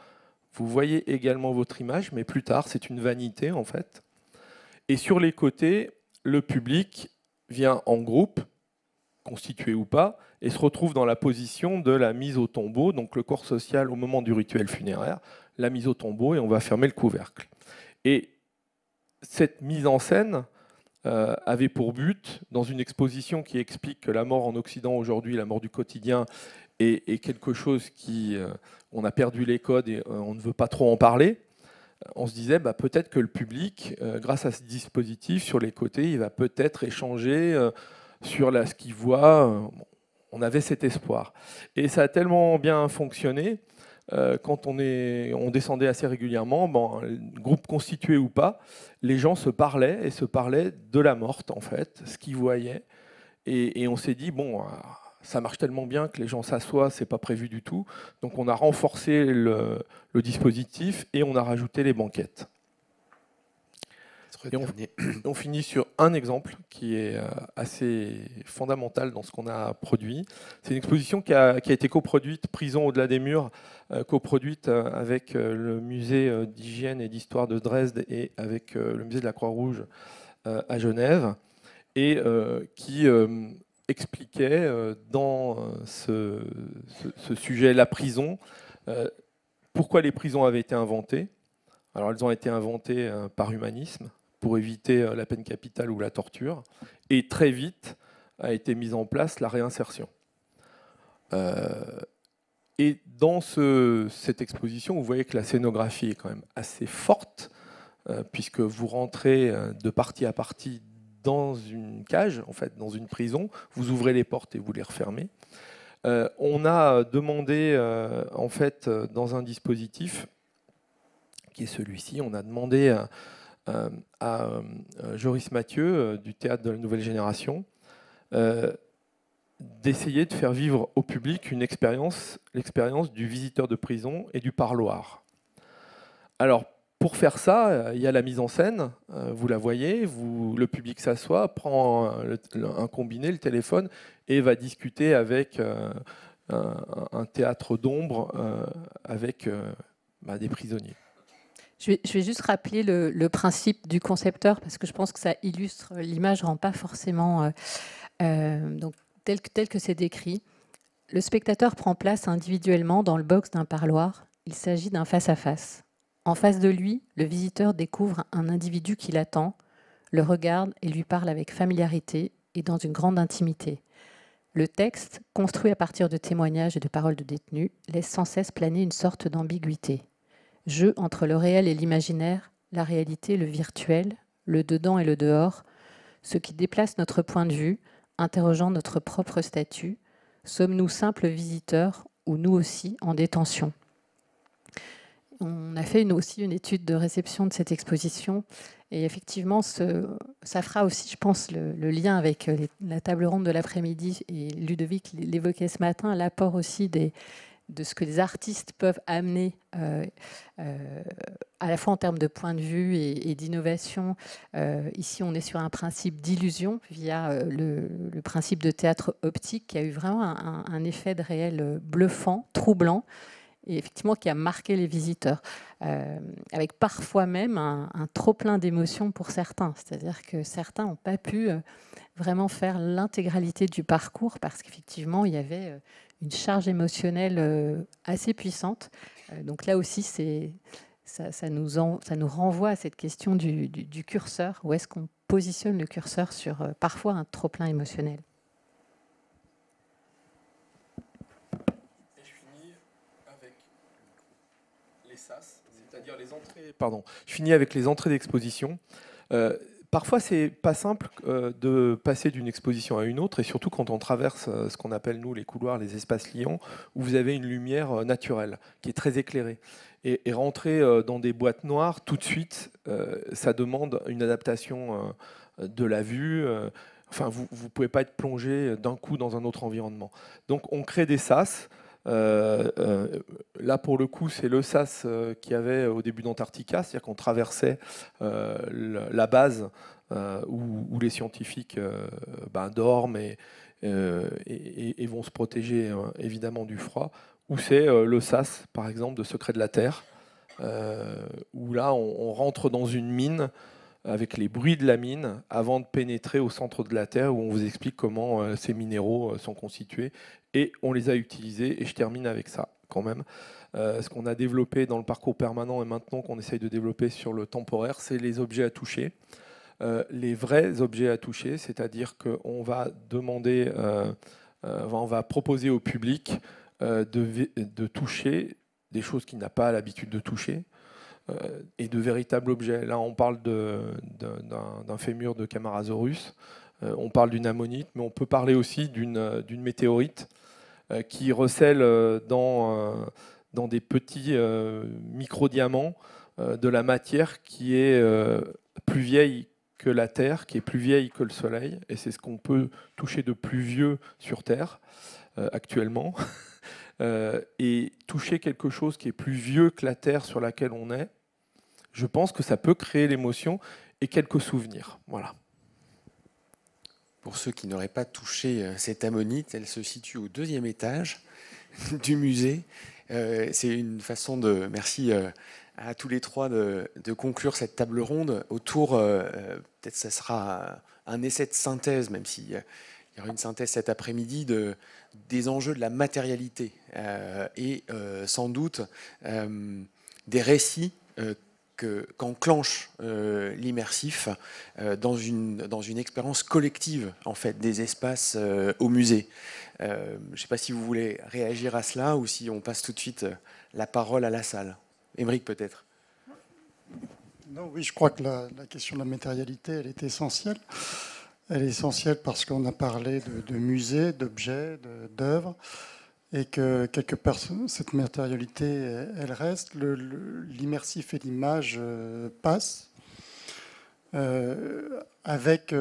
S4: vous voyez également votre image, mais plus tard, c'est une vanité en fait. Et sur les côtés, le public vient en groupe, constitué ou pas, et se retrouve dans la position de la mise au tombeau, donc le corps social au moment du rituel funéraire, la mise au tombeau, et on va fermer le couvercle. Et cette mise en scène avait pour but, dans une exposition qui explique que la mort en Occident aujourd'hui, la mort du quotidien, est quelque chose qui... on a perdu les codes et on ne veut pas trop en parler. On se disait peut-être que le public, grâce à ce dispositif, sur les côtés, il va peut-être échanger sur ce qu'il voit. On avait cet espoir. Et ça a tellement bien fonctionné, quand on descendait assez régulièrement, groupe constitué ou pas, les gens se parlaient de la morte, en fait, ce qu'ils voyaient. Et on s'est dit, ça marche tellement bien que les gens s'assoient, c'est pas prévu du tout. Donc on a renforcé le dispositif et on a rajouté les banquettes. Et on finit sur un exemple qui est assez fondamental dans ce qu'on a produit. C'est une exposition qui a été coproduite, Prison au-delà des murs, coproduite avec le musée d'hygiène et d'histoire de Dresde et avec le musée de la Croix-Rouge à Genève, et qui expliquait dans ce sujet, la prison, pourquoi les prisons avaient été inventées. Alors elles ont été inventées par humanisme, pour éviter la peine capitale ou la torture, et très vite a été mise en place la réinsertion. Et dans cette exposition, vous voyez que la scénographie est quand même assez forte, puisque vous rentrez de partie à partie dans une cage, en fait, dans une prison, vous ouvrez les portes et vous les refermez. On a demandé, en fait, dans un dispositif qui est celui-ci, on a demandé à Joris Mathieu du Théâtre de la Nouvelle Génération d'essayer de faire vivre au public l'expérience du visiteur de prison et du parloir. Alors, pour faire ça, il y a la mise en scène, vous la voyez, le public s'assoit, prend un combiné, le téléphone, et va discuter avec un théâtre d'ombre avec des prisonniers.
S3: Je vais juste rappeler le principe du concepteur, parce que je pense que ça illustre l'image, ne rend pas forcément donc, tel que c'est décrit. Le spectateur prend place individuellement dans le box d'un parloir. Il s'agit d'un face-à-face. En face de lui, le visiteur découvre un individu qui l'attend, le regarde et lui parle avec familiarité et dans une grande intimité. Le texte, construit à partir de témoignages et de paroles de détenus, laisse sans cesse planer une sorte d'ambiguïté. Jeu entre le réel et l'imaginaire, la réalité, le virtuel, le dedans et le dehors, ce qui déplace notre point de vue, interrogeant notre propre statut. Sommes-nous simples visiteurs ou nous aussi en détention ? On a fait aussi une étude de réception de cette exposition et effectivement, ça fera aussi, je pense, le lien avec la table ronde de l'après-midi, et Ludovic l'évoquait ce matin, l'apport aussi de ce que les artistes peuvent amener à la fois en termes de point de vue et d'innovation. Ici, on est sur un principe d'illusion via le principe de théâtre optique qui a eu vraiment un effet de réel bluffant, troublant, et effectivement qui a marqué les visiteurs, avec parfois même un trop-plein d'émotions pour certains. C'est-à-dire que certains n'ont pas pu vraiment faire l'intégralité du parcours parce qu'effectivement, il y avait une charge émotionnelle assez puissante. Donc là aussi, ça nous renvoie à cette question du curseur. Où est-ce qu'on positionne le curseur sur parfois un trop-plein émotionnel ?
S4: Et je finis avec les SAS, c'est-à-dire les entrées. Pardon. Je finis avec les entrées d'exposition. Parfois, c'est pas simple de passer d'une exposition à une autre, et surtout quand on traverse ce qu'on appelle, nous, les couloirs, les espaces liants, où vous avez une lumière naturelle, qui est très éclairée. Et rentrer dans des boîtes noires, tout de suite, ça demande une adaptation de la vue. Enfin, vous ne pouvez pas être plongé d'un coup dans un autre environnement. Donc, on crée des sas Là, pour le coup, c'est le SAS qu'il y avait au début d'Antarctica, c'est-à-dire qu'on traversait la base où les scientifiques dorment et vont se protéger évidemment du froid, ou c'est le SAS, par exemple, de Secret de la Terre, où là, on rentre dans une mine avec les bruits de la mine avant de pénétrer au centre de la Terre, où on vous explique comment ces minéraux sont constitués, et on les a utilisés. Et je termine avec ça, quand même. Ce qu'on a développé dans le parcours permanent et maintenant qu'on essaye de développer sur le temporaire, c'est les objets à toucher. Les vrais objets à toucher, c'est-à-dire qu'on va demander, on va proposer au public de toucher des choses qu'il n'a pas l'habitude de toucher, et de véritables objets. Là, on parle d'un fémur de Camarasaurus, on parle d'une ammonite, mais on peut parler aussi d'une météorite qui recèle dans des petits micro-diamants de la matière qui est plus vieille que la Terre, qui est plus vieille que le Soleil, et c'est ce qu'on peut toucher de plus vieux sur Terre actuellement. Et toucher quelque chose qui est plus vieux que la Terre sur laquelle on est, je pense que ça peut créer l'émotion et quelques souvenirs. Voilà.
S1: Pour ceux qui n'auraient pas touché cette ammonite, elle se situe au 2e étage du musée. C'est une façon de... Merci à tous les trois de conclure cette table ronde autour... peut-être ça sera un essai de synthèse, même s'il y aura une synthèse cet après-midi, des enjeux de la matérialité et sans doute des récits qu'enclenche l'immersif dans une expérience collective en fait, des espaces au musée. Je ne sais pas si vous voulez réagir à cela ou si on passe tout de suite la parole à la salle. Aymeric, peut-être.
S2: Non, oui, je crois que la question de la matérialité, elle est essentielle. Elle est essentielle parce qu'on a parlé de musées, d'objets, d'œuvres, et que quelque part, cette matérialité, elle reste. L'immersif et l'image passent, avec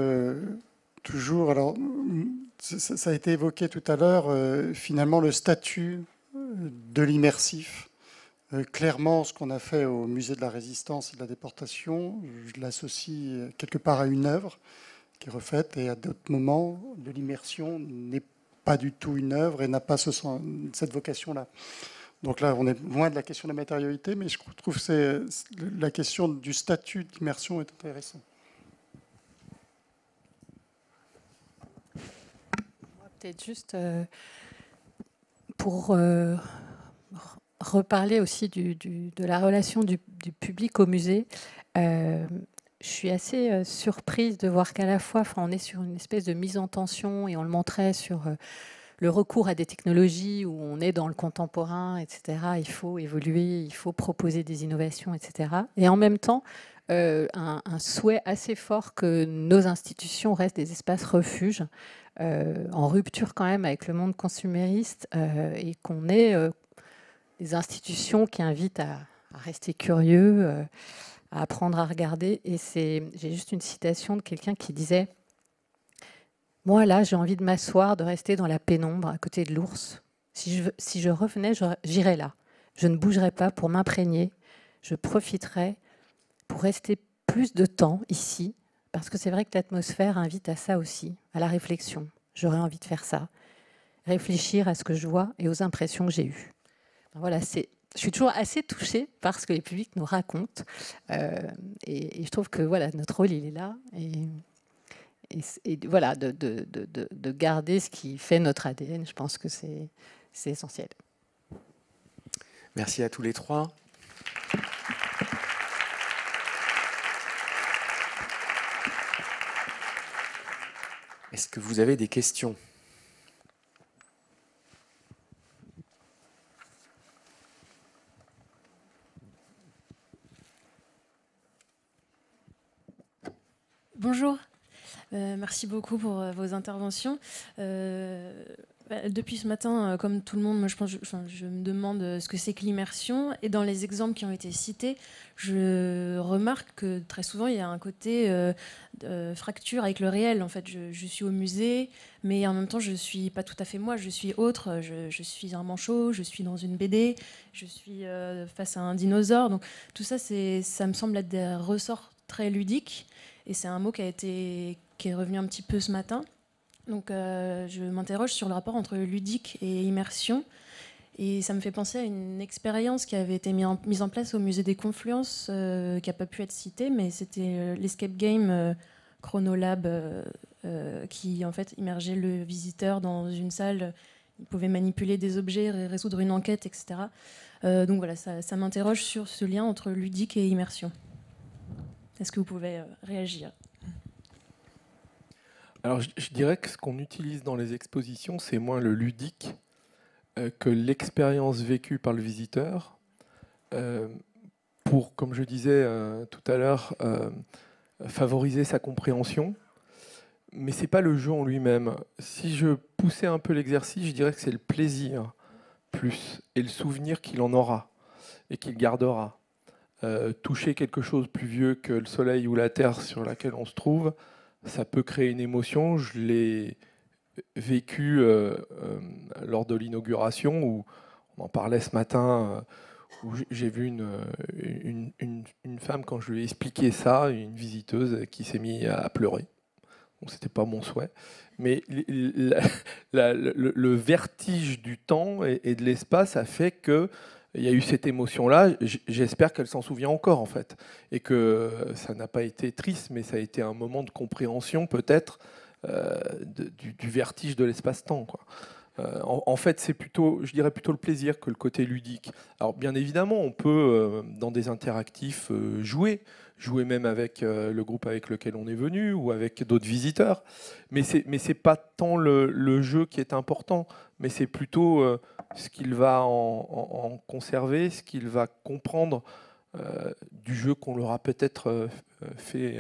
S2: toujours... Alors, ça a été évoqué tout à l'heure, finalement, le statut de l'immersif. Clairement, ce qu'on a fait au musée de la Résistance et de la Déportation, je l'associe quelque part à une œuvre qui est refaite, et à d'autres moments, de l'immersion n'est pas du tout une œuvre et n'a pas cette vocation-là. Donc là, on est loin de la question de la matérialité, mais je trouve que la question du statut d'immersion est intéressante.
S3: Peut-être juste pour reparler aussi de la relation du public au musée. Je suis assez surprise de voir qu'à la fois, on est sur une espèce de mise en tension, et on le montrait sur le recours à des technologies où on est dans le contemporain, etc. Il faut évoluer, il faut proposer des innovations, etc. Et en même temps, un souhait assez fort que nos institutions restent des espaces refuges, en rupture quand même avec le monde consumériste, et qu'on ait des institutions qui invitent à rester curieux, à apprendre à regarder. Et j'ai juste une citation de quelqu'un qui disait « Moi, là, j'ai envie de m'asseoir, de rester dans la pénombre à côté de l'ours. Si je revenais, j'irais là. Je ne bougerais pas pour m'imprégner. Je profiterais pour rester plus de temps ici, parce que c'est vrai que l'atmosphère invite à ça aussi, à la réflexion. J'aurais envie de faire ça. Réfléchir à ce que je vois et aux impressions que j'ai eues. » Voilà, je suis toujours assez touchée par ce que les publics nous racontent. Et je trouve que voilà, notre rôle, il est là. Et voilà, de garder ce qui fait notre ADN, je pense que c'est essentiel.
S1: Merci à tous les trois. Est-ce que vous avez des questions ?
S5: Bonjour, merci beaucoup pour vos interventions. Depuis ce matin, comme tout le monde, moi, je me demande ce que c'est que l'immersion. Et dans les exemples qui ont été cités, je remarque que très souvent, il y a un côté fracture avec le réel. En fait, je suis au musée, mais en même temps, je ne suis pas tout à fait moi. Je suis autre. Je suis un manchot, je suis dans une BD, je suis face à un dinosaure. Donc tout ça, ça me semble être des ressorts très ludiques. Et c'est un mot qui est revenu un petit peu ce matin. Donc je m'interroge sur le rapport entre ludique et immersion. Et ça me fait penser à une expérience qui avait été mise en place au musée des Confluences, qui n'a pas pu être citée, mais c'était l'escape game Chronolab, qui en fait immergeait le visiteur dans une salle. Il pouvait manipuler des objets, résoudre une enquête, etc. Donc voilà, ça m'interroge sur ce lien entre ludique et immersion. Est-ce que vous pouvez réagir ?
S4: Alors, je dirais que ce qu'on utilise dans les expositions, c'est moins le ludique que l'expérience vécue par le visiteur pour, comme je disais tout à l'heure, favoriser sa compréhension. Mais ce n'est pas le jeu en lui-même. Si je poussais un peu l'exercice, je dirais que c'est le plaisir plus et le souvenir qu'il en aura et qu'il gardera. Toucher quelque chose plus vieux que le soleil ou la terre sur laquelle on se trouve, ça peut créer une émotion. Je l'ai vécu lors de l'inauguration, où on en parlait ce matin, où j'ai vu une femme, quand je lui ai expliqué ça, une visiteuse, qui s'est mise à pleurer. Bon, c'était pas mon souhait. Mais le vertige du temps et de l'espace a fait que il y a eu cette émotion-là. J'espère qu'elle s'en souvient encore, en fait. Et que ça n'a pas été triste, mais ça a été un moment de compréhension, peut-être, du vertige de l'espace-temps, quoi. En fait, c'est plutôt, je dirais plutôt le plaisir que le côté ludique. Alors, bien évidemment, on peut, dans des interactifs, jouer même avec le groupe avec lequel on est venu ou avec d'autres visiteurs. Mais c'est pas tant le jeu qui est important, mais c'est plutôt ce qu'il va en conserver, ce qu'il va comprendre du jeu qu'on leur a peut-être fait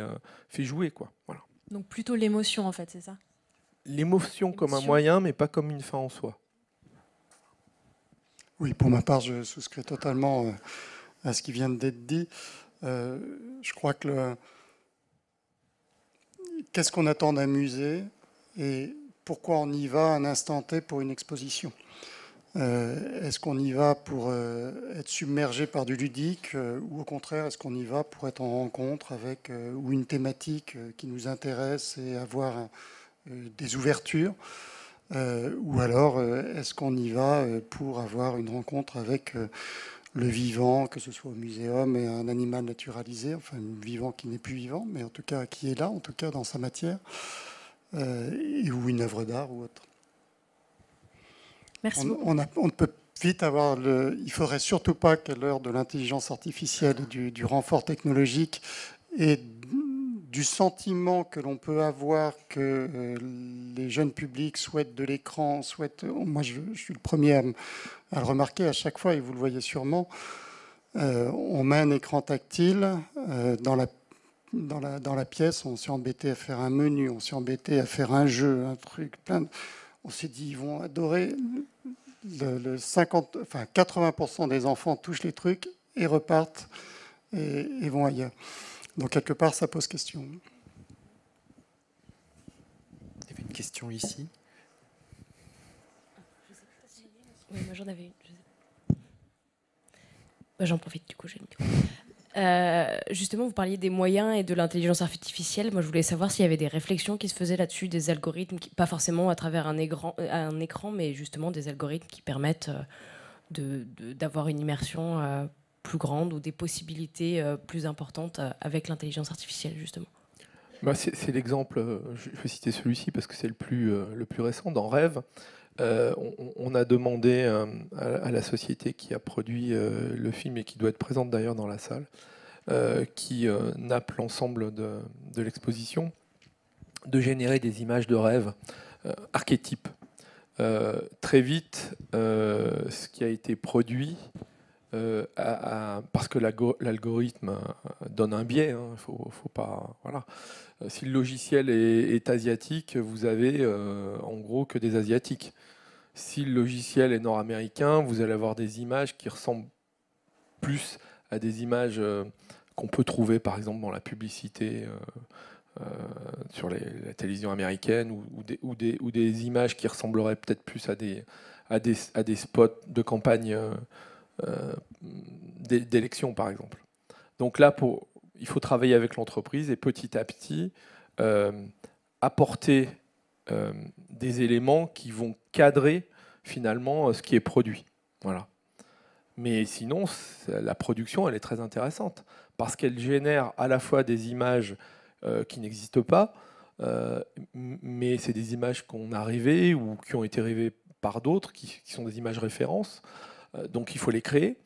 S4: jouer, quoi. Voilà.
S5: Donc plutôt l'émotion, en fait, c'est ça ?
S4: L'émotion comme un moyen, mais pas comme une fin en soi.
S2: Oui, pour ma part, je souscris totalement à ce qui vient d'être dit. Je crois que qu'est-ce qu'on attend d'un musée et pourquoi on y va à un instant T pour une exposition ? Est-ce qu'on y va pour être submergé par du ludique ou au contraire, est-ce qu'on y va pour être en rencontre avec ou une thématique qui nous intéresse et avoir des ouvertures ou alors est-ce qu'on y va pour avoir une rencontre avec le vivant, que ce soit au muséum et un animal naturalisé, enfin un vivant qui n'est plus vivant, mais en tout cas qui est là, en tout cas dans sa matière, ou une œuvre d'art ou autre.
S5: Merci beaucoup.
S2: On ne peut vite avoir il ne faudrait surtout pas qu'à l'heure de l'intelligence artificielle et du renfort technologique et du sentiment que l'on peut avoir que les jeunes publics souhaitent de l'écran, moi je suis le premier à le remarquer à chaque fois, et vous le voyez sûrement, on met un écran tactile dans la pièce, on s'est embêté à faire un menu, on s'est embêté à faire un jeu, un truc, on s'est dit ils vont adorer. 80% des enfants touchent les trucs et repartent et vont ailleurs. Donc quelque part, ça pose question.
S1: Il y avait une question ici.
S6: Oui, moi j'en avais une. J'en profite du coup, j'ai le micro. Justement, vous parliez des moyens et de l'intelligence artificielle. Moi, je voulais savoir s'il y avait des réflexions qui se faisaient là-dessus, des algorithmes, pas forcément à travers un écran, mais justement des algorithmes qui permettent d'avoir une immersion plus grande ou des possibilités plus importantes avec l'intelligence artificielle, justement.
S4: Bah, c'est l'exemple, je vais citer celui-ci parce que c'est le plus récent, dans Rêve. On a demandé à la société qui a produit le film et qui doit être présente d'ailleurs dans la salle, qui nappe l'ensemble de l'exposition, de générer des images de rêve archétypes. Très vite, ce qui a été produit, parce que l'algorithme donne un biais, faut pas, voilà. Si le logiciel est asiatique, vous avez en gros que des asiatiques. Si le logiciel est nord-américain, vous allez avoir des images qui ressemblent plus à des images qu'on peut trouver par exemple dans la publicité sur la télévision américaine ou des images qui ressembleraient peut-être plus à des spots de campagne d'élection par exemple. Donc là, il faut travailler avec l'entreprise et petit à petit apporter des éléments qui vont cadrer finalement ce qui est produit. Voilà. Mais sinon, la production, elle est très intéressante parce qu'elle génère à la fois des images qui n'existent pas, mais c'est des images qu'on a rêvées ou qui ont été rêvées par d'autres, qui sont des images références. Donc il faut les créer.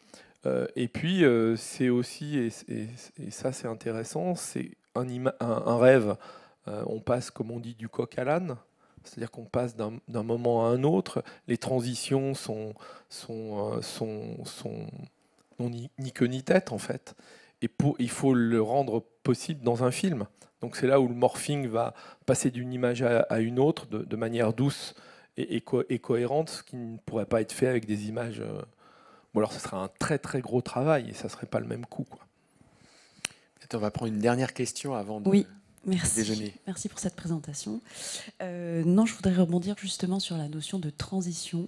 S4: Et puis c'est aussi, et ça c'est intéressant, c'est un rêve. On passe, comme on dit, du coq à l'âne. C'est-à-dire qu'on passe d'un moment à un autre. Les transitions sont ni queue ni tête, en fait. Et il faut le rendre possible dans un film. Donc c'est là où le morphing va passer d'une image à une autre de manière douce et cohérente, ce qui ne pourrait pas être fait avec des images... Bon, alors ce serait un très très gros travail et ça ne serait pas le même coût, quoi.
S1: Peut-être on va prendre une dernière question avant de...
S7: Oui. Merci.
S1: Déjeuner.
S7: Merci pour cette présentation. Non, je voudrais rebondir justement sur la notion de transition,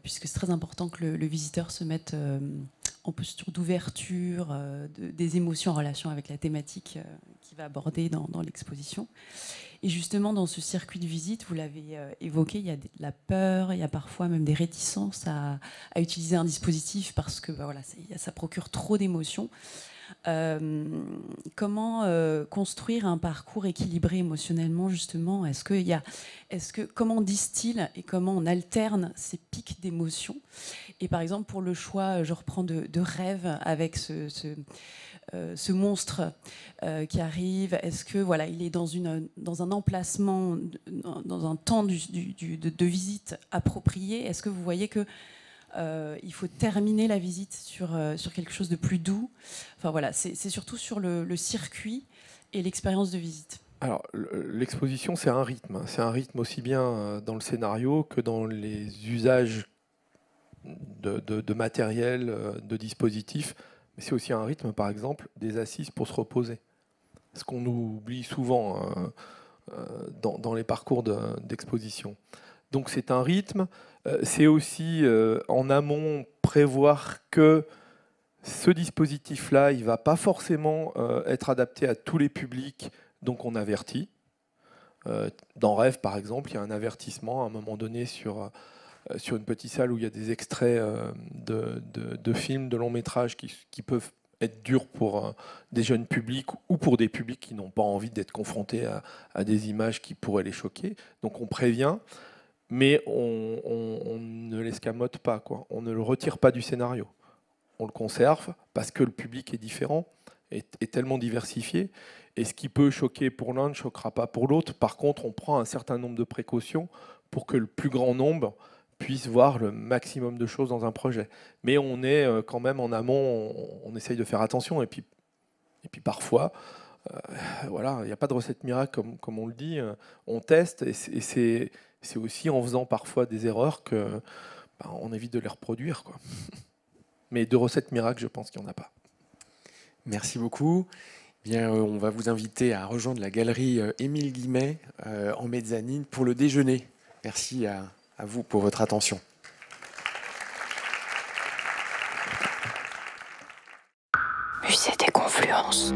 S7: puisque c'est très important que le visiteur se mette en posture d'ouverture, des émotions en relation avec la thématique qu'il va aborder dans l'exposition. Et justement, dans ce circuit de visite, vous l'avez évoqué, il y a de la peur, il y a parfois même des réticences à utiliser un dispositif parce que voilà, ça procure trop d'émotions. Comment construire un parcours équilibré émotionnellement justement? Comment on distille et comment on alterne ces pics d'émotions? Et par exemple pour le choix, je reprends de rêve avec ce monstre qui arrive. Est-ce que voilà, il est dans un emplacement, dans un temps de visite approprié? Est-ce que vous voyez que il faut terminer la visite sur quelque chose de plus doux? Enfin voilà, c'est surtout sur le circuit et l'expérience de visite.
S4: Alors, l'exposition, c'est un rythme. C'est un rythme aussi bien dans le scénario que dans les usages de matériel, de dispositifs. Mais c'est aussi un rythme, par exemple, des assises pour se reposer. Ce qu'on oublie souvent dans les parcours d'exposition. Donc c'est un rythme. C'est aussi en amont prévoir que ce dispositif-là, il ne va pas forcément être adapté à tous les publics, donc on avertit. Dans Rêve, par exemple, il y a un avertissement à un moment donné sur une petite salle où il y a des extraits de films, de longs métrages qui peuvent être durs pour des jeunes publics ou pour des publics qui n'ont pas envie d'être confrontés à des images qui pourraient les choquer. Donc on prévient. Mais on ne l'escamote pas, quoi. On ne le retire pas du scénario. On le conserve parce que le public est différent, est tellement diversifié. Et ce qui peut choquer pour l'un ne choquera pas pour l'autre. Par contre, on prend un certain nombre de précautions pour que le plus grand nombre puisse voir le maximum de choses dans un projet. Mais on est quand même en amont, on essaye de faire attention. Et puis parfois, voilà, il n'y a pas de recette miracle comme on le dit. On teste et c'est aussi en faisant parfois des erreurs qu'on évite de les reproduire, quoi. Mais de recettes miracles, je pense qu'il n'y en a pas.
S1: Merci beaucoup. Bien, on va vous inviter à rejoindre la galerie Émile Guimet en mezzanine pour le déjeuner. Merci à vous pour votre attention.
S8: Musée des Confluences.